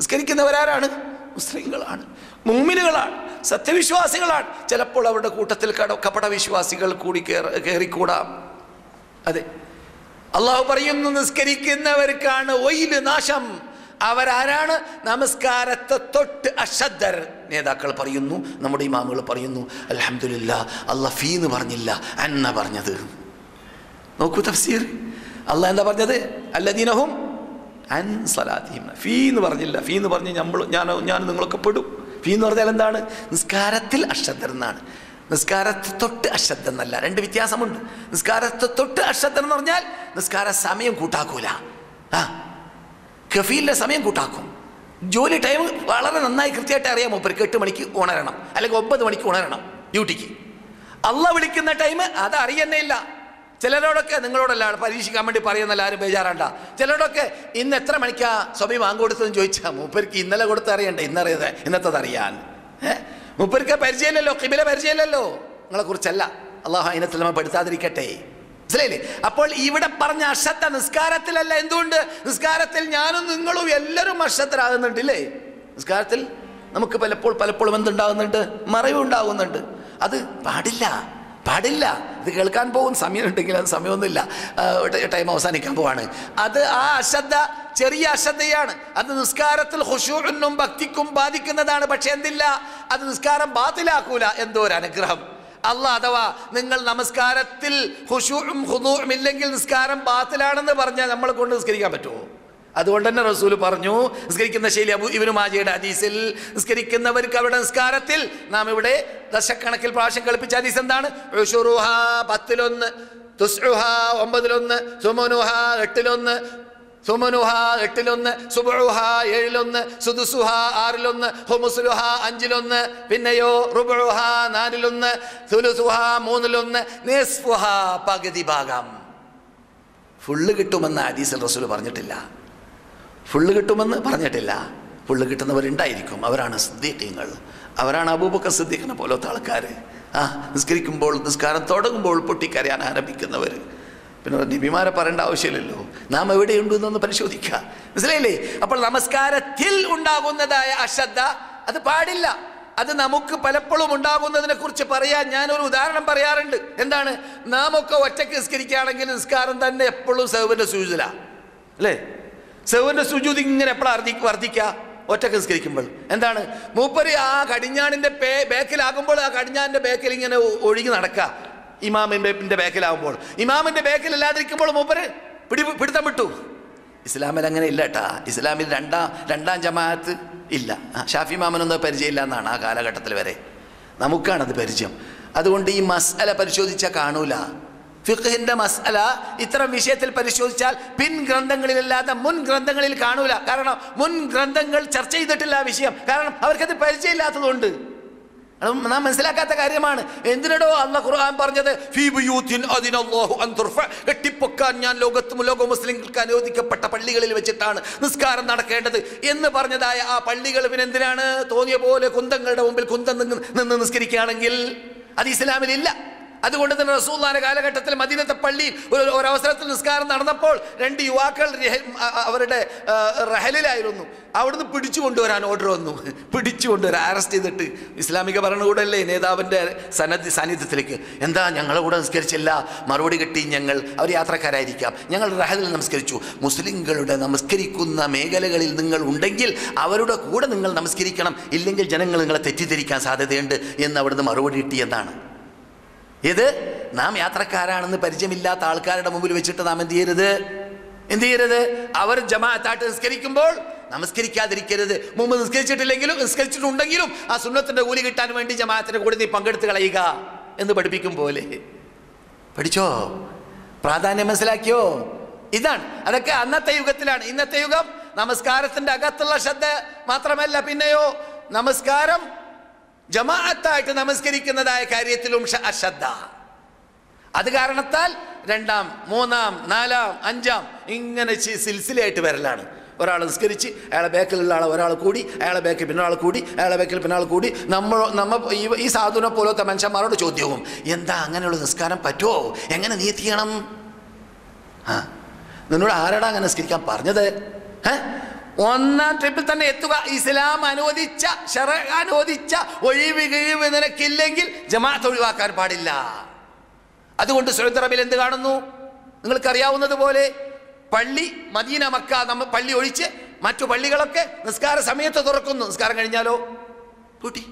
നിസ്കരിക്കുന്നവരാരാണ്? മുസ്ലിങ്ങളാണ്, മുഅ്മിനുകളാണ്, സത്യവിശ്വാസികളാണ്. ചിലപ്പോൾ അവരുടെ കൂട്ടത്തിൽ കപട വിശ്വാസികൾ കൂടി കയറിക്കൂടാം. അതെ, അള്ളാഹു പറയുന്നു, നിസ്കരിക്കുന്നവർക്കാണ് ഒയില്, നാശം. അവരാരാണ്? നമസ്കാരത്തെ തൊട്ട് അശ്രദ്ധർ. നേതാക്കൾ പറയുന്നു, നമ്മുടെ ഇമാമുകൾ പറയുന്നു, അൽഹംദുലില്ലാ അല്ലാഹ് ഫീ എന്ന് പറഞ്ഞില്ല, അന്ന പറഞ്ഞത്. നോക്കൂ തഫ്സീർ. അല്ലാഹ് എന്താ പറഞ്ഞത്? അല്ലദീനഹും അൻ സലാത്തിഹിം. ഫീ എന്ന് പറഞ്ഞില്ല. ഫീ എന്ന് പറഞ്ഞ് ഞാൻ നിങ്ങളൊക്കെ പെടും. ഫീ എന്ന് പറഞ്ഞാൽ എന്താണ്? നിസ്കാരത്തിൽ അശ്രദ്ധർ എന്നാണ്. നിസ്കാരത്തെ തൊട്ട് അശ്രദ്ധ എന്നല്ല, രണ്ട് വ്യത്യാസമുണ്ട്. നിസ്കാരത്തെ തൊട്ട് അശ്രദ്ധ എന്ന് പറഞ്ഞാൽ നിസ്കാര സമയം കൂട്ടാക്കൂല. കഫീലിൻ്റെ സമയം കൂട്ടാക്കും. ജോലി ടൈം വളരെ നന്നായി കൃത്യമായിട്ട് അറിയാം. മൂപ്പർക്ക് 8 മണിക്ക് ഉണരണം, അല്ലെങ്കിൽ 9 മണിക്ക് ഉണരണം ഡ്യൂട്ടിക്ക്. അള്ളാഹ് വിളിക്കുന്ന ടൈം അത് അറിയുന്നേ ഇല്ല. ചിലരോടൊക്കെ, നിങ്ങളോടല്ല പരീക്ഷിക്കാൻ വേണ്ടി പറയുന്നല്ല, ആരും ബേജാറാണ്ട. ചിലരോടൊക്കെ ഇന്ന് എത്ര മണിക്കാ സ്വബി വാങ്ങ് കൊടുത്തതെന്ന് ചോദിച്ചാൽ മൂപ്പർക്ക് ഇന്നലെ കൊടുത്ത് അറിയണ്ടേ, ഇന്നത്തത് അറിയാൻ. മൂപ്പർക്ക് പരിചയമില്ലല്ലോ, ഖിബില പരിചയമില്ലല്ലോ. നിങ്ങളെ കുറിച്ചല്ല. അള്ളാഹു അതിനത്തിൽ നമ്മൾ പെടുത്താതിരിക്കട്ടെ. മനസ്സിലായില്ലേ? അപ്പോൾ ഇവിടെ പറഞ്ഞ അശ്രദ്ധ നിസ്കാരത്തിലല്ല. എന്തുകൊണ്ട്? നിസ്കാരത്തിൽ ഞാനും നിങ്ങളും എല്ലാവരും അശ്രദ്ധരാകുന്നുണ്ടല്ലേ? നിസ്കാരത്തിൽ നമുക്ക് പലപ്പോഴും എന്തുണ്ടാകുന്നുണ്ട്? മറവുണ്ടാകുന്നുണ്ട്. അത് പാടില്ല. ഇത് കേൾക്കാൻ പോകും. സമയമുണ്ടെങ്കിൽ അത് സമയമൊന്നുമില്ല, ടൈം അവസാനിക്കാൻ പോവാണ്. അത് ആ അശ്രദ്ധ ചെറിയ അശ്രദ്ധയാണ്. അത് നിസ്കാരത്തിൽ ഖുശൂഉനും ഭക്തിക്കും ബാധിക്കുന്നതാണ്. പക്ഷെ എന്തില്ല, അത് നിസ്കാരം ബാത്തിലാക്കൂല. എന്തോ ഒരു അനുഗ്രഹം അല്ലാഹ്. അഥവാ നിങ്ങൾ നമസ്കാരത്തിൽ ഖുശൂഉം ഖുദൂഉം ഇല്ലെങ്കിൽ നിസ്കാരം ബാത്തിലാണെന്ന് പറഞ്ഞാൽ നമ്മളെ കൊണ്ട് നിസ്കരിക്കാൻ പറ്റുമോ? അതുകൊണ്ട് തന്നെ റസൂൽ പറഞ്ഞു, നിസ്കരിക്കുന്ന ശൈലി ഇബ്നു മാജയുടെ ഹദീസിൽ, നിസ്കരിക്കുന്നവർക്ക് അവരുടെ നിസ്കാരത്തിൽ നാം ഇവിടെ ദശക്കണക്കിൽ പ്രാവശ്യം കളിപ്പിച്ച ഹദീസ് എന്താണ്? ഉശുറുഹാ 10-1, തുസ്ഉഹാ 9-1, സുമനുഹാ 8-1, സുമനുഹാ 8-1, സുബ്ഉഹാ 7-1, സുദുസുഹാ 6-1, ഹുമുസുലുഹാ 5-1, പിന്നെയോ റുബുഹാ 4-1, സുലുസുഹാ 3-1, നിസ്ഫുഹാ പകുതി ഭാഗം. ഫുള്ള് കിട്ടുമെന്ന് ഹദീസിൽ റസൂൽ പറഞ്ഞിട്ടില്ല. ഫുള്ള് കിട്ടുമെന്ന് പറഞ്ഞിട്ടില്ല. ഫുള്ള് കിട്ടുന്നവരുണ്ടായിരിക്കും. അവരാണ് സിദ്ദീഖീങ്ങൾ. അവരാണ് അബൂബക്കർ സിദ്ദീഖിനെ പോലത്തെ ആൾക്കാർ. നിസ്കരിക്കുമ്പോൾ, നിസ്കാരം തുടങ്ങുമ്പോൾ പൊട്ടിക്കരയാൻ ആരംഭിക്കുന്നവർ. പിന്നെ നബിമാരെ പറയേണ്ട ആവശ്യമില്ലല്ലോ. നാം എവിടെയുണ്ടെന്നൊന്ന് പരിശോധിക്കുക. മനസ്സിലായില്ലേ? അപ്പോൾ നമസ്കാരത്തിൽ ഉണ്ടാകുന്നതായ അശ്രദ്ധ അത് പാടില്ല. അത് നമുക്ക് പലപ്പോഴും ഉണ്ടാകുന്നതിനെ കുറിച്ച് പറയാൻ ഞാനൊരു ഉദാഹരണം പറയാറുണ്ട്. എന്താണ്? നാം ഒക്കെ ഒറ്റയ്ക്ക് നിസ്കരിക്കുകയാണെങ്കിൽ നിസ്കാരം തന്നെ എപ്പോഴും സഹ്വിന്റെ സുജൂദില, അല്ലേ? സഹ്വിന്റെ സുജൂദ് ഇങ്ങനെ എപ്പോഴാണ് വർദ്ധിക്കുക? ഒറ്റയ്ക്ക് നിസ്കരിക്കുമ്പോൾ. എന്താണ്? മൂപ്പര് ആ കടിഞ്ഞാണിന്റെ ബേക്കിലാകുമ്പോൾ ആ കടിഞ്ഞാണിന്റെ ബേക്കിൽ ഇങ്ങനെ ഒഴുകി നടക്കുക. ഇമാമിന്റെ ബേക്കിലാകുമ്പോൾ, ഇമാമിന്റെ ബേക്കിലല്ലാതിരിക്കുമ്പോൾ മൂപ്പര് പിടുത്തം വിട്ടു. ഇസ്ലാമിൽ അങ്ങനെ ഇല്ല കേട്ടാ. ഇസ്ലാമിൽ രണ്ടാം ജമാഅത്ത് ഇല്ല. ഷാഫി ഇമാമിനൊന്നും പരിചയമില്ല എന്നാണ് ആ കാലഘട്ടത്തിൽ വരെ. നമുക്കാണത് പരിചയം. അതുകൊണ്ട് ഈ മസ്അല പരിശോധിച്ചാൽ കാണൂല. ഫിഖ്ഹിന്റെ മസ്അല ഇത്തരം വിഷയത്തിൽ പരിശോധിച്ചാൽ പിൻ ഗ്രന്ഥങ്ങളിലല്ലാതെ മുൻ ഗ്രന്ഥങ്ങളിൽ കാണൂല. കാരണം മുൻ ഗ്രന്ഥങ്ങൾ ചർച്ച ചെയ്തിട്ടില്ല ആ വിഷയം. കാരണം അവർക്കത് പരിചയമില്ലാത്തതുകൊണ്ട്. നാം മനസ്സിലാക്കാത്ത കാര്യമാണ്. എന്തിനടോ അല്ലാഹു ഖുർആൻ പറഞ്ഞത്? ഫീ ബുയൂത്തിൻ അദിനല്ലാഹു അൻ തുർഫ, കെട്ടിപ്പൊക്കാൻ ഞാൻ ലോക മുസ്ലിങ്ങൾക്ക് അനുവദിക്കപ്പെട്ട പള്ളികളിൽ വെച്ചിട്ടാണ് നിസ്കാരം നടക്കേണ്ടത് എന്ന് പറഞ്ഞതായ ആ പള്ളികൾ പിന്നെ എന്തിനാണ് തോന്നിയ പോലെ കുന്തങ്ങളുടെ മുമ്പിൽ കുന്തം നിന്ന് നിസ്കരിക്കുകയാണെങ്കിൽ അത് ഇസ്ലാമിലില്ല. അതുകൊണ്ട് തന്നെ റസൂലുള്ളാഹിന്റെ കാലഘട്ടത്തിൽ മദീനത്തെ പള്ളിയിൽ ഒരവസരത്തിൽ നിസ്കാരം നടന്നപ്പോൾ 2 യുവാക്കൾ അവരുടെ റഹലിലായിരുന്നു. അവിടുന്ന് പിടിച്ചു കൊണ്ടുവരാൻ ഓർഡർ വന്നു. പിടിച്ചുകൊണ്ടുവരാൻ, അറസ്റ്റ് ചെയ്തിട്ട് ഇസ്ലാമിക ഭരണകൂടമല്ലേ നേതാവിൻ്റെ സാന്നിധ്യത്തിലേക്ക്. എന്താ ഞങ്ങളെ കൂടെ നിസ്കരിച്ചില്ല? മറുപടി കിട്ടി, അവർ യാത്രക്കാരായിരിക്കാം, ഞങ്ങൾ റഹലിൽ നമസ്കരിച്ചു. മുസ്ലിങ്ങളുടെ നമസ്കരിക്കുന്ന മേഖലകളിൽ നിങ്ങൾ ഉണ്ടെങ്കിൽ അവരുടെ കൂടെ നിങ്ങൾ നമസ്കരിക്കണം, ഇല്ലെങ്കിൽ ജനങ്ങൾ നിങ്ങളെ തെറ്റിദ്ധരിക്കാൻ സാധ്യതയുണ്ട് എന്ന് അവിടുന്ന് മറുപടി കിട്ടി. എന്നാണ് ഇത്? നാം യാത്രക്കാരാണെന്ന് പരിചയമില്ലാത്ത ആൾക്കാരുടെ മുമ്പിൽ വെച്ചിട്ട് നാം എന്ത് ചെയ്യരുത്? അവർ ജമാഅത്തായിട്ട് നിസ്കരിക്കുമ്പോൾ നമസ്കരിക്കാതിരിക്കരുത്. മുമ്പ് നിസ്കരിച്ചിട്ടുണ്ടെങ്കിലും ആ സുന്നത്തിന്റെ കൂലി കിട്ടാൻ വേണ്ടി ജമാഅത്തിന്റെ കൂടെ നീ പങ്കെടുത്ത് കളയുക എന്ന് പഠിപ്പിക്കും പോലെ. പഠിച്ചോ? പ്രാധാന്യം മനസ്സിലാക്കിയോ? ഇതാണ്. അതൊക്കെ അന്നത്തെ യുഗത്തിലാണ്. ഇന്നത്തെ യുഗം നമസ്കാരത്തിന്റെ അകത്തുള്ള ശ്രദ്ധ മാത്രമല്ല, പിന്നെയോ നമസ്കാരം ജമാഅത്തായിട്ട് നമസ്കരിക്കുന്നതായ കാര്യത്തിലും അശ്രദ്ധ. അത് കാരണത്താൽ 2ാം 3ാം 4ാം 5ാം ഇങ്ങനെ സിൽസിലയായിട്ട് വരലാണ്. ഒരാൾ നിസ്കരിച്ച് അയാളെ ബേക്കിലുള്ള ആളെ ഒരാൾ കൂടി, അയാളെ ബേക്കിൽ പിന്നാൾ കൂടി, അയാളെ ബേക്കിൽ പിന്നാൾ കൂടി. ഈ സാധുവിനെ പോലത്തെ മനുഷ്യന്മാരോട് ചോദ്യവും, എന്താ അങ്ങനെയുള്ള നിസ്കാരം പറ്റുമോ? എങ്ങനെ നീയത്ത് ചെയ്യണം? നിന്നോട് ആരാടാ അങ്ങനെ നിസ്കരിക്കാൻ പറഞ്ഞത്? 1ാം ട്രിപ്പിൽ തന്നെ എത്തുക. ഇസ്ലാം അനുവദിച്ച, ശറഅ അനുവദിച്ച ഒഴിവ് കിഴിവ് നിനക്കില്ലെങ്കിൽ ജമാഅത്ത് ഒഴിവാക്കാൻ പാടില്ല. അതുകൊണ്ട് സൗദി അറേബ്യയിൽ എന്ത് കാണുന്നു? നിങ്ങൾക്കറിയാവുന്നതുപോലെ പള്ളി, മദീന, മക്ക പള്ളി ഒഴിച്ച് മറ്റു പള്ളികളൊക്കെ നിസ്കാര സമയത്ത് തുറക്കുന്നു. നിസ്കാരം കഴിഞ്ഞാലോ പൂട്ടി.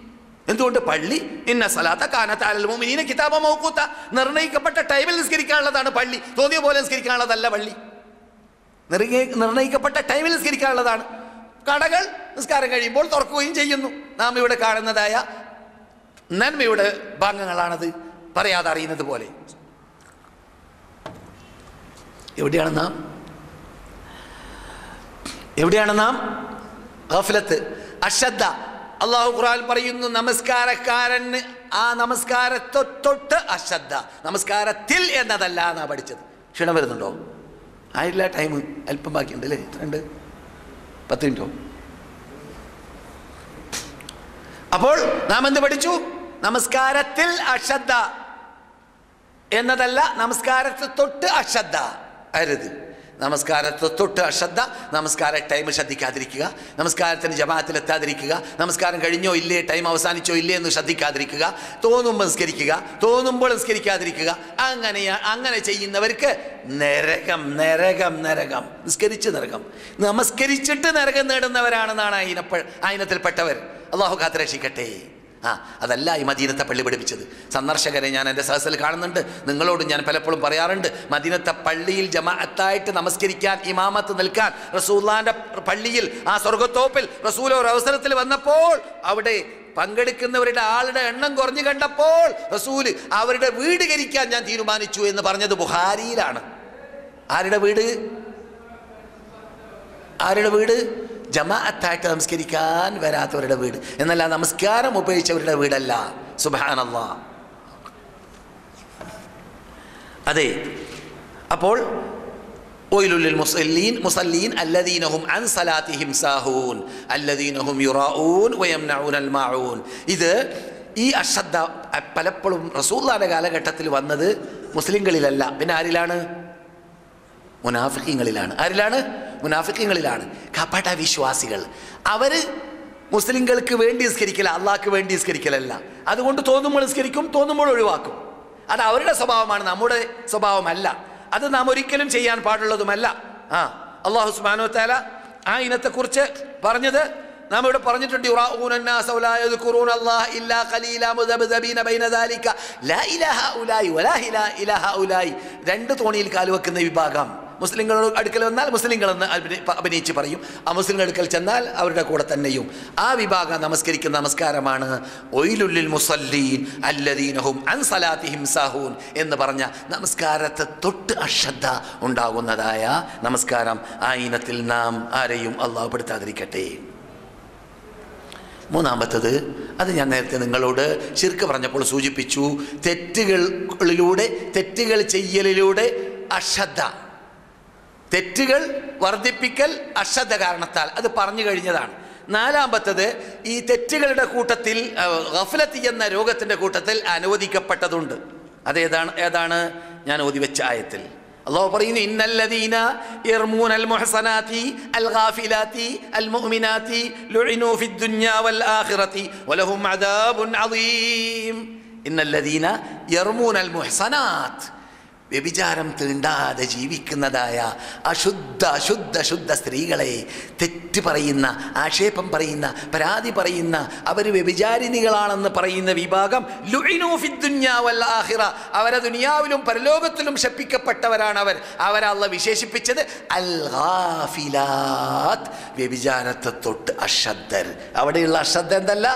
എന്തുകൊണ്ട്? പള്ളി ഇന്ന സലാത്ത കാനത അലൽ മുഅ്മിനീന കിതാബൻ മൗഖൂത, നിർണയിക്കപ്പെട്ട ടൈമിൽ നിസ്കരിക്കാനുള്ളതാണ് പള്ളി. തോന്നിയ പോലെ നിസ്കരിക്കാനുള്ളതല്ല പള്ളി. നിർണയിക്കപ്പെട്ട ടൈമിൽ നിസ്കരിക്കാനുള്ളതാണ്. കടകൾ നിസ്കാരം കഴിയുമ്പോൾ തുറക്കുകയും ചെയ്യുന്നു. നാം ഇവിടെ കാണുന്നതായ നന്മയുടെ ഭാഗങ്ങളാണത്, പറയാതെ അറിയുന്നത് പോലെ. എവിടെയാണ് നാം ഗഫലത്ത്, അശ്രദ്ധ. അള്ളാഹു ഖുർആൻ പറയുന്നു, നമസ്കാരക്കാരന് ആ നമസ്കാരത്തെ തൊട്ട് അശ്രദ്ധ, നമസ്കാരത്തിൽ എന്നതല്ല എന്നാ പഠിച്ചത്. ക്ഷീണം വരുന്നുണ്ടോ? ആയില്ല, ടൈം അല്പം ബാക്കിയുണ്ട് അല്ലേ? എത്രയുണ്ട്? 10 മിനിറ്റോ? അപ്പോൾ നാം എന്ത് പഠിച്ചു? നമസ്കാരത്തിൽ അശ്രദ്ധ എന്നതല്ല, നമസ്കാരത്തെ തൊട്ട് അശ്രദ്ധ അരുത്. നമസ്കാരത്തെ തൊട്ട് അശ്രദ്ധ, നമസ്കാര ടൈം ശ്രദ്ധിക്കാതിരിക്കുക, നമസ്കാരത്തിന് ജമാഅത്തിലെത്താതിരിക്കുക, നമസ്കാരം കഴിഞ്ഞോ ഇല്ലേ, ടൈം അവസാനിച്ചോ ഇല്ലേ എന്ന് ശ്രദ്ധിക്കാതിരിക്കുക, തോന്നുമ്പോൾ നിസ്കരിക്കുക, തോന്നുമ്പോൾ നിസ്കരിക്കാതിരിക്കുക. അങ്ങനെ ചെയ്യുന്നവർക്ക് നരകം, നരകം, നരകം. നിസ്കരിച്ച് നരകം, നമസ്കരിച്ചിട്ട് നരകം നേടുന്നവരാണെന്നാണ് ആയിനത്തിൽപ്പെട്ടവർ. അള്ളാഹു കാത്തുരക്ഷിക്കട്ടെ. അതല്ല ഈ മദീനത്തെ പള്ളി പഠിപ്പിച്ചത്. സന്ദർശകരെ ഞാൻ എൻ്റെ സദസ്സിൽ കാണുന്നുണ്ട്, നിങ്ങളോട് ഞാൻ പലപ്പോഴും പറയാറുണ്ട്, മദീനത്തെ പള്ളിയിൽ ജമാഅത്തായിട്ട് നമസ്കരിക്കാൻ, ഇമാമത്ത് നിൽക്കാൻ റസൂലുള്ളാഹിന്റെ പള്ളിയിൽ ആ സ്വർഗ്ഗത്തോപ്പിൽ റസൂൽ ഒരു അവസരത്തിൽ വന്നപ്പോൾ അവിടെ പങ്കെടുക്കുന്നവരുടെ ആളുടെ എണ്ണം കുറഞ്ഞു കണ്ടപ്പോൾ റസൂല് അവരുടെ വീട് കരിക്കാൻ ഞാൻ തീരുമാനിച്ചു എന്ന് പറഞ്ഞത് ബുഖാരിയിലാണ്. ആരുടെ വീട്? ജമാഅത്തായിട്ട് നമസ്കരിക്കാൻ വരാത്തവരുടെ വീട്, എന്നല്ല നമസ്കാരം ഉപയോഗിച്ചവരുടെ വീടല്ല. സുബ്ഹാനല്ലാഹ്. അതെ, അപ്പോൾ വൈലുൽ മുസല്ലീൻ അല്ലദീന ഹും അൻ സലാത്തിഹിം സാഹൂൻ അല്ലദീന ഹും യുറാഊൻ വയംനഊനൽ മാഊൻ. ഇത് ഈ അശ്രദ്ധ പലപ്പോഴും റസൂലുള്ളാഹിയുടെ കാലഘട്ടത്തിൽ വന്നത് മുസ്ലിങ്ങളിലല്ല, പിന്നെ ആരിലാണ്? മുനാഫിഖീങ്ങളിലാണ്. ആരിലാണ്? മുനാഫിഖീങ്ങളിലാണ്. കപട വിശ്വാസികൾ. അവർ മുസ്ലിങ്ങൾക്ക് വേണ്ടി നിസ്കരിക്കല, അള്ളാഹ്ക്ക് വേണ്ടി നിസ്കരിക്കലല്ല. അതുകൊണ്ട് തോന്നുമ്പോൾ നിസ്കരിക്കും, തോന്നുമ്പോൾ ഒഴിവാക്കും. അത് അവരുടെ സ്വഭാവമാണ്, നമ്മുടെ സ്വഭാവമല്ല. അത് നാം ഒരിക്കലും ചെയ്യാൻ പാടുള്ളതുമല്ല. അള്ളാഹു സുബ്ഹാനഹു വ തആല ആ ഇനത്തെക്കുറിച്ച് പറഞ്ഞത് നാം ഇവിടെ പറഞ്ഞിട്ടുണ്ട്. രണ്ട് തോണിയിൽ കാലുവെക്കുന്ന വിഭാഗം. മുസ്ലിങ്ങളുടെ അടുക്കൽ വന്നാൽ മുസ്ലിങ്ങളെന്ന് അഭിനയിച്ച് പറയും, അമുസ്ലിങ്ങളുടെ അടുക്കൽ ചെന്നാൽ അവരുടെ കൂടെ തന്നെയും. ആ വിഭാഗം നമസ്കരിക്കുന്ന നമസ്കാരമാണ് വൈലുൽ മുസല്ലീൻ അല്ലദീന ഹും അൻ സലാത്തിഹിം സാഹൂൻ എന്ന് പറഞ്ഞ നമസ്കാരത്തെ തൊട്ട് അശ്രദ്ധ ഉണ്ടാകുന്നതായ നമസ്കാരം. ആ ഇനത്തിൽ നാം ആരെയും അല്ലാഹു പെടുത്താതിരിക്കട്ടെ. മൂന്നാമത്തത്, അത് ഞാൻ നേരത്തെ നിങ്ങളോട് ശിർക്ക് പറഞ്ഞപ്പോൾ സൂചിപ്പിച്ചു, തെറ്റുകൾ ചെയ്യലിലൂടെ അശ്രദ്ധ, തെറ്റുകൾ വർദ്ധിപ്പിക്കൽ അശ്രദ്ധ കാരണത്താൽ, അത് പറഞ്ഞു കഴിഞ്ഞതാണ്. നാലാമത്തത്, ഈ തെറ്റുകളുടെ കൂട്ടത്തിൽ ഗഫ്ലത്ത് എന്ന രോഗത്തിൻ്റെ കൂട്ടത്തിൽ അനുവദിക്കപ്പെട്ടതുണ്ട്. ഏതാണ് ഞാൻ ഓതി വെച്ച ആയത്തിൽ അല്ലാഹു പറയുന്നു, ഇന്നല്ലദീന യർമൂനൽ മുഹ്സനാതി അൽ ഗാഫിലാതി അൽ മുഅ്മിനാതി ലുഇനു ഫിദ്ദുനിയ വൽ ആഖിറതി വലഹും അദാബുൻ അദീം. ഇന്നല്ലദീന യർമൂനൽ മുഹ്സനാത്, വ്യഭിചാരം തീണ്ടാതെ ജീവിക്കുന്നതായ അശുദ്ധ സ്ത്രീകളെ, തെറ്റ് പറയുന്ന, ആക്ഷേപം പറയുന്ന, പരാതി പറയുന്ന, അവർ വ്യഭിചാരിണികളാണെന്ന് പറയുന്ന വിഭാഗം, ലുഇനു ഫിദ്ദുനിയ വൽ ആഖിറ, അവരെ ദുനിയാവിലും പരലോകത്തിലും ശപിക്കപ്പെട്ടവരാണ് അവർ. അല്ലാഹു വിശേഷിപ്പിച്ചത് അൽ ഗാഫിലാത്ത്, വ്യഭിചാരത്തെ തൊട്ട് അശ്രദ്ധർ. അവിടെയുള്ള അശ്രദ്ധ എന്തല്ല?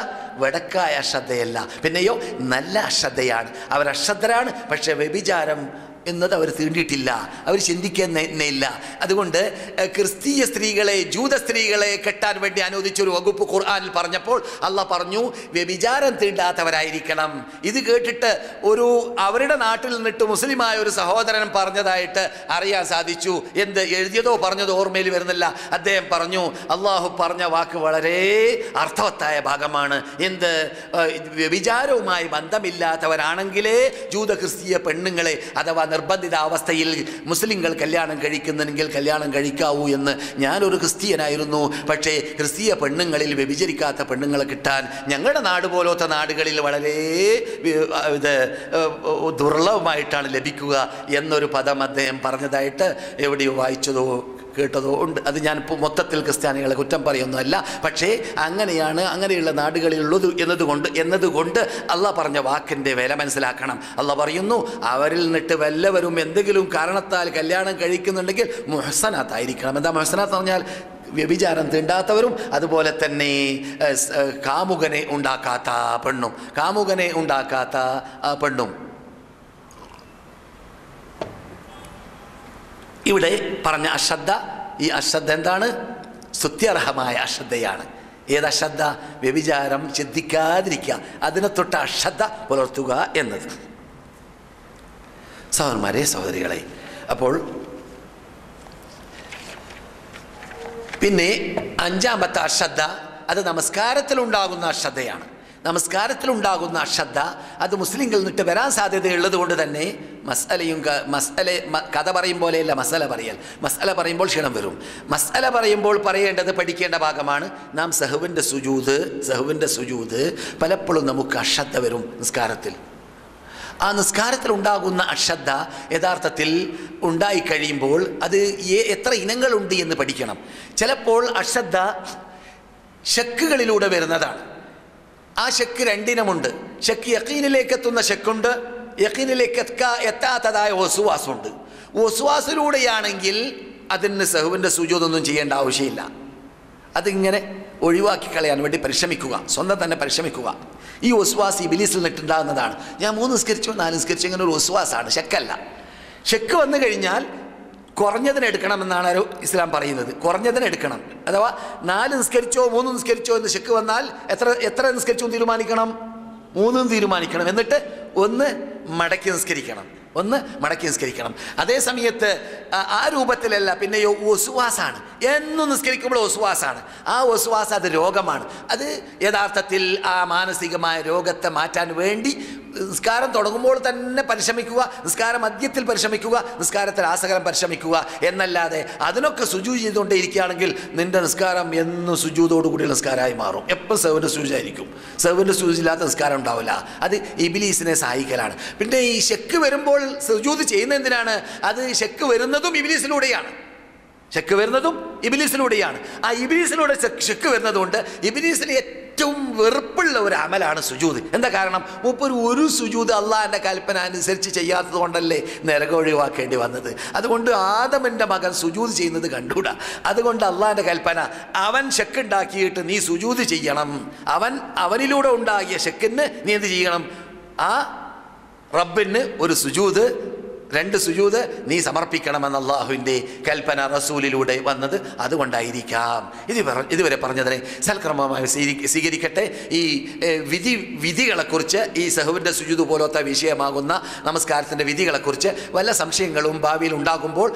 വടക്കായ അശ്രദ്ധയല്ല, പിന്നെയോ നല്ല അശ്രദ്ധയാണ്. അവർ അശ്രദ്ധരാണ്, പക്ഷെ വ്യഭിചാരം എന്നത് അവർ തീണ്ടിയിട്ടില്ല, അവർ ചിന്തിക്കുന്നില്ല. അതുകൊണ്ട് ക്രിസ്തീയ സ്ത്രീകളെ, ജൂത സ്ത്രീകളെ കെട്ടാൻ വേണ്ടി അനുവദിച്ചൊരു വകുപ്പ് ഖുർആനിൽ പറഞ്ഞപ്പോൾ അള്ളാഹ് പറഞ്ഞു, വ്യഭിചാരം തീണ്ടാത്തവരായിരിക്കണം. ഇത് കേട്ടിട്ട് അവരുടെ നാട്ടിൽ നിന്നിട്ട് മുസ്ലിമായ ഒരു സഹോദരൻ പറഞ്ഞതായിട്ട് അറിയാൻ സാധിച്ചു. എന്ത് എഴുതിയതോ പറഞ്ഞതോ ഓർമ്മയിൽ വരുന്നില്ല. അദ്ദേഹം പറഞ്ഞു, അള്ളാഹു പറഞ്ഞ വാക്ക് വളരെ അർത്ഥവത്തായ ഭാഗമാണ്. വ്യഭിചാരവുമായി ബന്ധമില്ലാത്തവരാണെങ്കിലേ ജൂത ക്രിസ്തീയ പെണ്ണുങ്ങളെ, അഥവാ നിർബന്ധിത അവസ്ഥയിൽ മുസ്ലിങ്ങൾ കല്യാണം കഴിക്കുന്നെങ്കിൽ കല്യാണം കഴിക്കാവൂ എന്ന്. ഞാനൊരു ക്രിസ്തീയനായിരുന്നു, പക്ഷേ ക്രിസ്തീയ പെണ്ണുങ്ങളിൽ വ്യഭിചരിക്കാത്ത പെണ്ണുങ്ങളെ കിട്ടാൻ ഞങ്ങളുടെ നാട് പോലത്തെ നാടുകളിൽ വളരെ ദുർലഭമായിട്ടാണ് ലഭിക്കുക എന്നൊരു പദം അദ്ദേഹം പറഞ്ഞതായിട്ട് എവിടെയോ വായിച്ചതോ കേട്ടതോ ഉണ്ട്. അത് ഞാൻ മൊത്തത്തിൽ ക്രിസ്ത്യാനികളെ കുറ്റം പറയുന്നതല്ല, പക്ഷേ അങ്ങനെയുള്ള നാടുകളിലുള്ളത് എന്നതുകൊണ്ട് അള്ളാഹ് പറഞ്ഞ വാക്കിൻ്റെ വില മനസ്സിലാക്കണം. അള്ളാഹ് പറയുന്നു, അവരിൽ നിന്നിട്ട് വല്ലവരും എന്തെങ്കിലും കാരണത്താൽ കല്യാണം കഴിക്കുന്നുണ്ടെങ്കിൽ മുഹ്സനാത്തായിരിക്കണം. എന്താ മുഹ്സനാത്ത് പറഞ്ഞാൽ? വ്യഭിചാരം തീണ്ടാത്തവരും അതുപോലെ തന്നെ കാമുകനെ ഉണ്ടാക്കാത്ത പെണ്ണും. ഇവിടെ പറഞ്ഞ അശ്രദ്ധ, ഈ അശ്രദ്ധ എന്താണ്? സ്തുത്യർഹമായ അശ്രദ്ധയാണ്. ഏതശ്രദ്ധ? വ്യഭിചാരം ചിന്തിക്കാതിരിക്കുക, അതിനെ തൊട്ട് അശ്രദ്ധ പുലർത്തുക എന്നത്. സഹോദരന്മാരെ, സഹോദരികളെ, അപ്പോൾ പിന്നെ അഞ്ചാമത്തെ അശ്രദ്ധ അത് നമസ്കാരത്തിലുണ്ടാകുന്ന അശ്രദ്ധയാണ്. നമസ്കാരത്തിലുണ്ടാകുന്ന അശ്രദ്ധ അത് മുസ്ലിങ്ങളിൽ നിന്നിട്ട് വരാൻ സാധ്യതയുള്ളത് കൊണ്ട് തന്നെ കഥ പറയും പോലെയല്ല മസല പറയുമ്പോൾ ക്ഷീണം വരും. മസല പറയുമ്പോൾ പറയേണ്ടത്, പഠിക്കേണ്ട ഭാഗമാണ്. നാം സഹുവിൻ്റെ സുജൂദ് പലപ്പോഴും നമുക്ക് അശ്രദ്ധ വരും നിസ്കാരത്തിൽ. ആ നിസ്കാരത്തിൽ ഉണ്ടാകുന്ന അശ്രദ്ധ യഥാർത്ഥത്തിൽ ഉണ്ടായിക്കഴിയുമ്പോൾ അത് എത്ര ഇനങ്ങളുണ്ട് എന്ന് പഠിക്കണം. ചിലപ്പോൾ അശ്രദ്ധ ശക്കുകളിലൂടെ വരുന്നതാണ്. ആ ശക്ക് രണ്ടിനമുണ്ട്. ശക്ക് യഖീനിലേക്ക് എത്തുന്ന ശക്കുണ്ട്, യഖീനിലേക്ക് എത്താത്തതായ വസ്വാസുണ്ട്. വസ്വാസിലൂടെയാണെങ്കിൽ അതിന് സഹുവിൻ്റെ സുജൂദൊന്നും ചെയ്യേണ്ട ആവശ്യമില്ല. അതിങ്ങനെ ഒഴിവാക്കി കളയാൻ വേണ്ടി പരിശ്രമിക്കുക, സ്വന്തം തന്നെ പരിശ്രമിക്കുക. ഈ വസ്വാസ് ഇബ്ലീസിൽ നിന്നുണ്ടാകുന്നതാണ്. ഞാൻ 3 നിസ്കരിച്ചു 4 നിസ്കരിച്ചു, ഇങ്ങനെ ഒരു വസ്വാസാണ്, ശക്കല്ല. ശക്ക് വന്നു കഴിഞ്ഞാൽ കുറഞ്ഞതിന് എടുക്കണമെന്നാണ് ഇസ്ലാം പറയുന്നത്. കുറഞ്ഞതിന് എടുക്കണം. അഥവാ 4 നിസ്കരിച്ചോ 3 നിസ്കരിച്ചോ എന്ന് ശക്ക് വന്നാൽ എത്ര നിസ്കരിച്ചു തീരുമാനിക്കണം? 3 തീരുമാനിക്കണം. എന്നിട്ട് 1 മടക്കി നിസ്കരിക്കണം. അതേ സമയത്ത് ആ രൂപത്തിലല്ല, പിന്നെയോ വസ്വാസാണ്. എന്നും നിസ്കരിക്കുമ്പോൾ വസ്വാസാണ്. ആ വസ്വാസ് അത് രോഗമാണ്. അത് യഥാർത്ഥത്തിൽ ആ മാനസികമായ രോഗത്തെ മാറ്റാൻ വേണ്ടി നിസ്കാരം തുടങ്ങുമ്പോൾ തന്നെ പരിശ്രമിക്കുക, നിസ്കാര മധ്യത്തിൽ പരിശ്രമിക്കുക, നിസ്കാരത്തിൽ ആസകലം പരിശ്രമിക്കുക എന്നല്ലാതെ അതിനൊക്കെ സുജൂദ് ചെയ്തുകൊണ്ടേയിരിക്കുകയാണെങ്കിൽ നിന്റെ നിസ്കാരം എന്നും സുജൂദോടുകൂടി നിസ്കാരമായി മാറും. എപ്പോൾ സഹുവിൻ്റെ സുജൂദായിരിക്കും. സഹുവിൻ്റെ സുജൂദില്ലാത്ത നിസ്കാരം ഉണ്ടാവില്ല. അത് ഇബ്ലീസിനെ സഹായിക്കലാണ്. പിന്നെ ഈ ശക്ക് വരുമ്പോൾ സുജൂദ് ചെയ്യുന്ന എന്തിനാണ്? അത് ശക്ക് വരുന്നതും ഇബ്ലീസിലൂടെയാണ്. ആ ഇബ്ലീസിലൂടെ ശക്ക് വരുന്നതുകൊണ്ട് ഇബ്ലീസിന് ഏറ്റവും വെറുപ്പുള്ള ഒരു അമലാണ് സുജൂദ്. എന്താ കാരണം? മൂപ്പര് ഒരു സുജൂദ് അള്ളാഹിൻ്റെ കൽപ്പന അനുസരിച്ച് ചെയ്യാത്തത് കൊണ്ടല്ലേ നരകം ഒഴിവാക്കേണ്ടി വന്നത്. അതുകൊണ്ട് ആദമിൻ്റെ മകൻ സുജൂദ് ചെയ്യുന്നത് കണ്ടുകൂടാ. അതുകൊണ്ട് അള്ളാഹിൻ്റെ കൽപ്പന, അവൻ ശക്കുണ്ടാക്കിയിട്ട് നീ സുജൂദ് ചെയ്യണം. അവനിലൂടെ ഉണ്ടാകിയ ശക്കിന് നീ എന്ത് ചെയ്യണം? ആ റബ്ബിന് ഒരു സുജൂദ്, 2 സുജൂദ് നീ സമർപ്പിക്കണമെന്ന് അള്ളാഹുവിൻ്റെ കൽപ്പന റസൂലിലൂടെ വന്നത് അതുകൊണ്ടായിരിക്കാം. ഇതുവരെ പറഞ്ഞതിനെ സൽക്രമമായി സ്വീകരിക്കട്ടെ. ഈ വിധികളെക്കുറിച്ച്, ഈ സഹുവിൻ്റെ സുജൂദ് പോലത്തെ വിഷയമാകുന്ന നമസ്കാരത്തിൻ്റെ വിധികളെക്കുറിച്ച് വല്ല സംശയങ്ങളും ഭാവിയിൽ ഉണ്ടാകുമ്പോൾ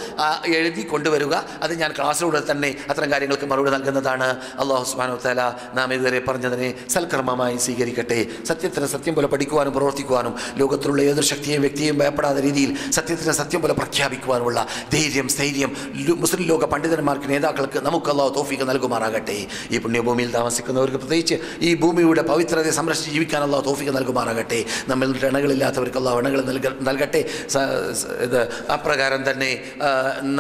എഴുതി കൊണ്ടുവരിക. അത് ഞാൻ ക്ലാസ്സിലൂടെ തന്നെ അത്തരം കാര്യങ്ങൾക്ക് മറുപടി നൽകുന്നതാണ്. അള്ളാഹു സുബ്ഹാനഹു വ തആല നാം ഇതുവരെ പറഞ്ഞതിനെ സൽക്രമമായി സ്വീകരിക്കട്ടെ. സത്യത്തിന് സത്യം പോലെ പഠിക്കുവാനും പ്രവർത്തിക്കുവാനും ലോകത്തിലുള്ള ഏതൊരു ശക്തിയെയും വ്യക്തിയെയും ഭയപ്പെടാത്ത രീതിയിൽ സത്യത്തിന് സത്യം പോലെ പ്രഖ്യാപിക്കുവാനുള്ള ധൈര്യം, സ്ഥൈര്യം മുസ്ലിം ലോക പണ്ഡിതന്മാർക്ക്, നേതാക്കൾക്ക് നമുക്ക് അല്ലാഹു തൗഫീഖ് നൽകുമാറാകട്ടെ. ഈ പുണ്യഭൂമിയിൽ താമസിക്കുന്നവർക്ക്, പ്രത്യേകിച്ച് ഈ ഭൂമിയുടെ പവിത്രതയെ സംരക്ഷിച്ച് ജീവിക്കാൻ അല്ലാഹു തൗഫീഖ് നൽകുമാറാകട്ടെ. നമ്മൾ ഇണകളില്ലാത്തവർക്ക് അല്ലാഹു ഇണകൾ നൽകട്ടെ. അപ്രകാരം തന്നെ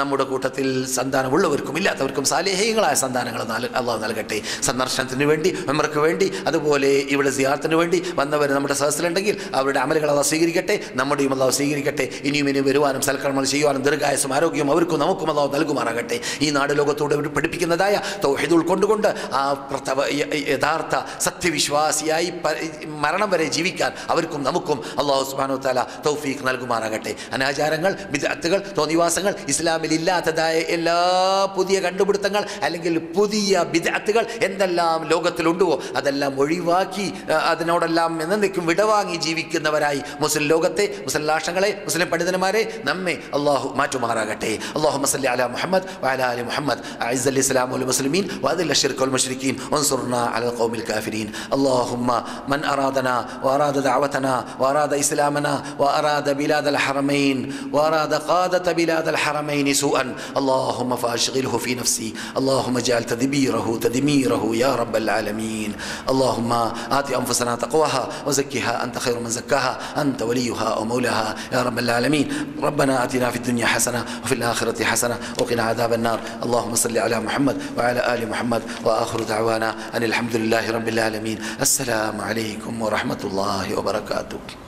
നമ്മുടെ കൂട്ടത്തിൽ സന്താനമുള്ളവർക്കും ഇല്ലാത്തവർക്കും സാലിഹീങ്ങളായ സന്താനങ്ങൾ അല്ലാഹു നൽകട്ടെ. സന്ദർശനത്തിന് വേണ്ടി, ഉംറയ്ക്ക് വേണ്ടി, അതുപോലെ ഇവിടെ സിയാറത്തിന് വേണ്ടി വന്നവർ നമ്മുടെ സദസ്സിലുണ്ടെങ്കിൽ അവരുടെ അമലുകൾ അല്ലാഹു സ്വീകരിക്കട്ടെ. നമ്മുടെയും അല്ലാഹു സ്വീകരിക്കട്ടെ. ഇനിയും വരുവാനും സൽക്കർമ്മങ്ങൾ ചെയ്യുവാനും ദീർഘായുസ്സും ആരോഗ്യവും അവർക്കും നമുക്കും അല്ലാഹു നൽകുമാറാകട്ടെ. ഈ നാട് ലോകത്തോട് പഠിപ്പിക്കുന്നതായ തൗഹീദ് ഉൾക്കൊണ്ടുകൊണ്ട് ആ യഥാർത്ഥ സത്യവിശ്വാസിയായി മരണം വരെ ജീവിക്കാൻ അവർക്കും നമുക്കും അല്ലാഹു സുബ്ഹാനഹു വ തആല തൗഫീഖ് നൽകുമാറാകട്ടെ. അനാചാരങ്ങൾ, ബിദ്അത്തുകൾ, തോന്നിവാസങ്ങൾ, ഇസ്ലാമിൽ ഇല്ലാത്തതായ എല്ലാ പുതിയ കണ്ടുപിടുത്തങ്ങൾ അല്ലെങ്കിൽ പുതിയ ബിദ്അത്തുകൾ എന്തെല്ലാം ലോകത്തിലുണ്ടോ അതെല്ലാം ഒഴിവാക്കി അതിനോടെല്ലാം എന്നേക്കും വിടവാങ്ങി ജീവിക്കുന്നവരായി മുസ്ലിം ലോകത്തെ, മുസ്ലിം രാഷ്ട്രങ്ങളെ, മുസ്ലിം പണ്ഡിതന്മാരെ നമ്മെ അല്ലാഹു മാറ്റുമാറാകട്ടെ. അല്ലാഹുമ്മ സല്ലി അലാ മുഹമ്മദ് വഅലാ ആലി മുഹമ്മദ് അഇസ്സൽ ഇസ്ലാം വൽ മുസ്ലിമീൻ വഅദിൽ അശ്ശിർക വൽ മുശ്രിക്കീൻ വൻസുർനാ അലൽ ഖൗമിൽ കാഫിരീൻ. اللهم من أرادنا وأراد دعوتنا وأراد إسلامنا وأراد بلاد الحرمين وأراد قادة بلاد الحرمين سوءا اللهم فأشغله في نفسي. اللهم اجعل تدميره يا رب العالمين. اللهم آت أنفسنا تقواها وزكها أنت خير من زكاها أنت وليها ومولاها يا رب العالمين. ربنا آتنا في الدنيا حسنة وفي الآخرة حسنة وقنا عذاب النار. اللهم صل على محمد وعلى آل محمد وآخر دعوانا أن الحمد لله رب العالمين. السلام عليكم ورحمة الله وبركاته.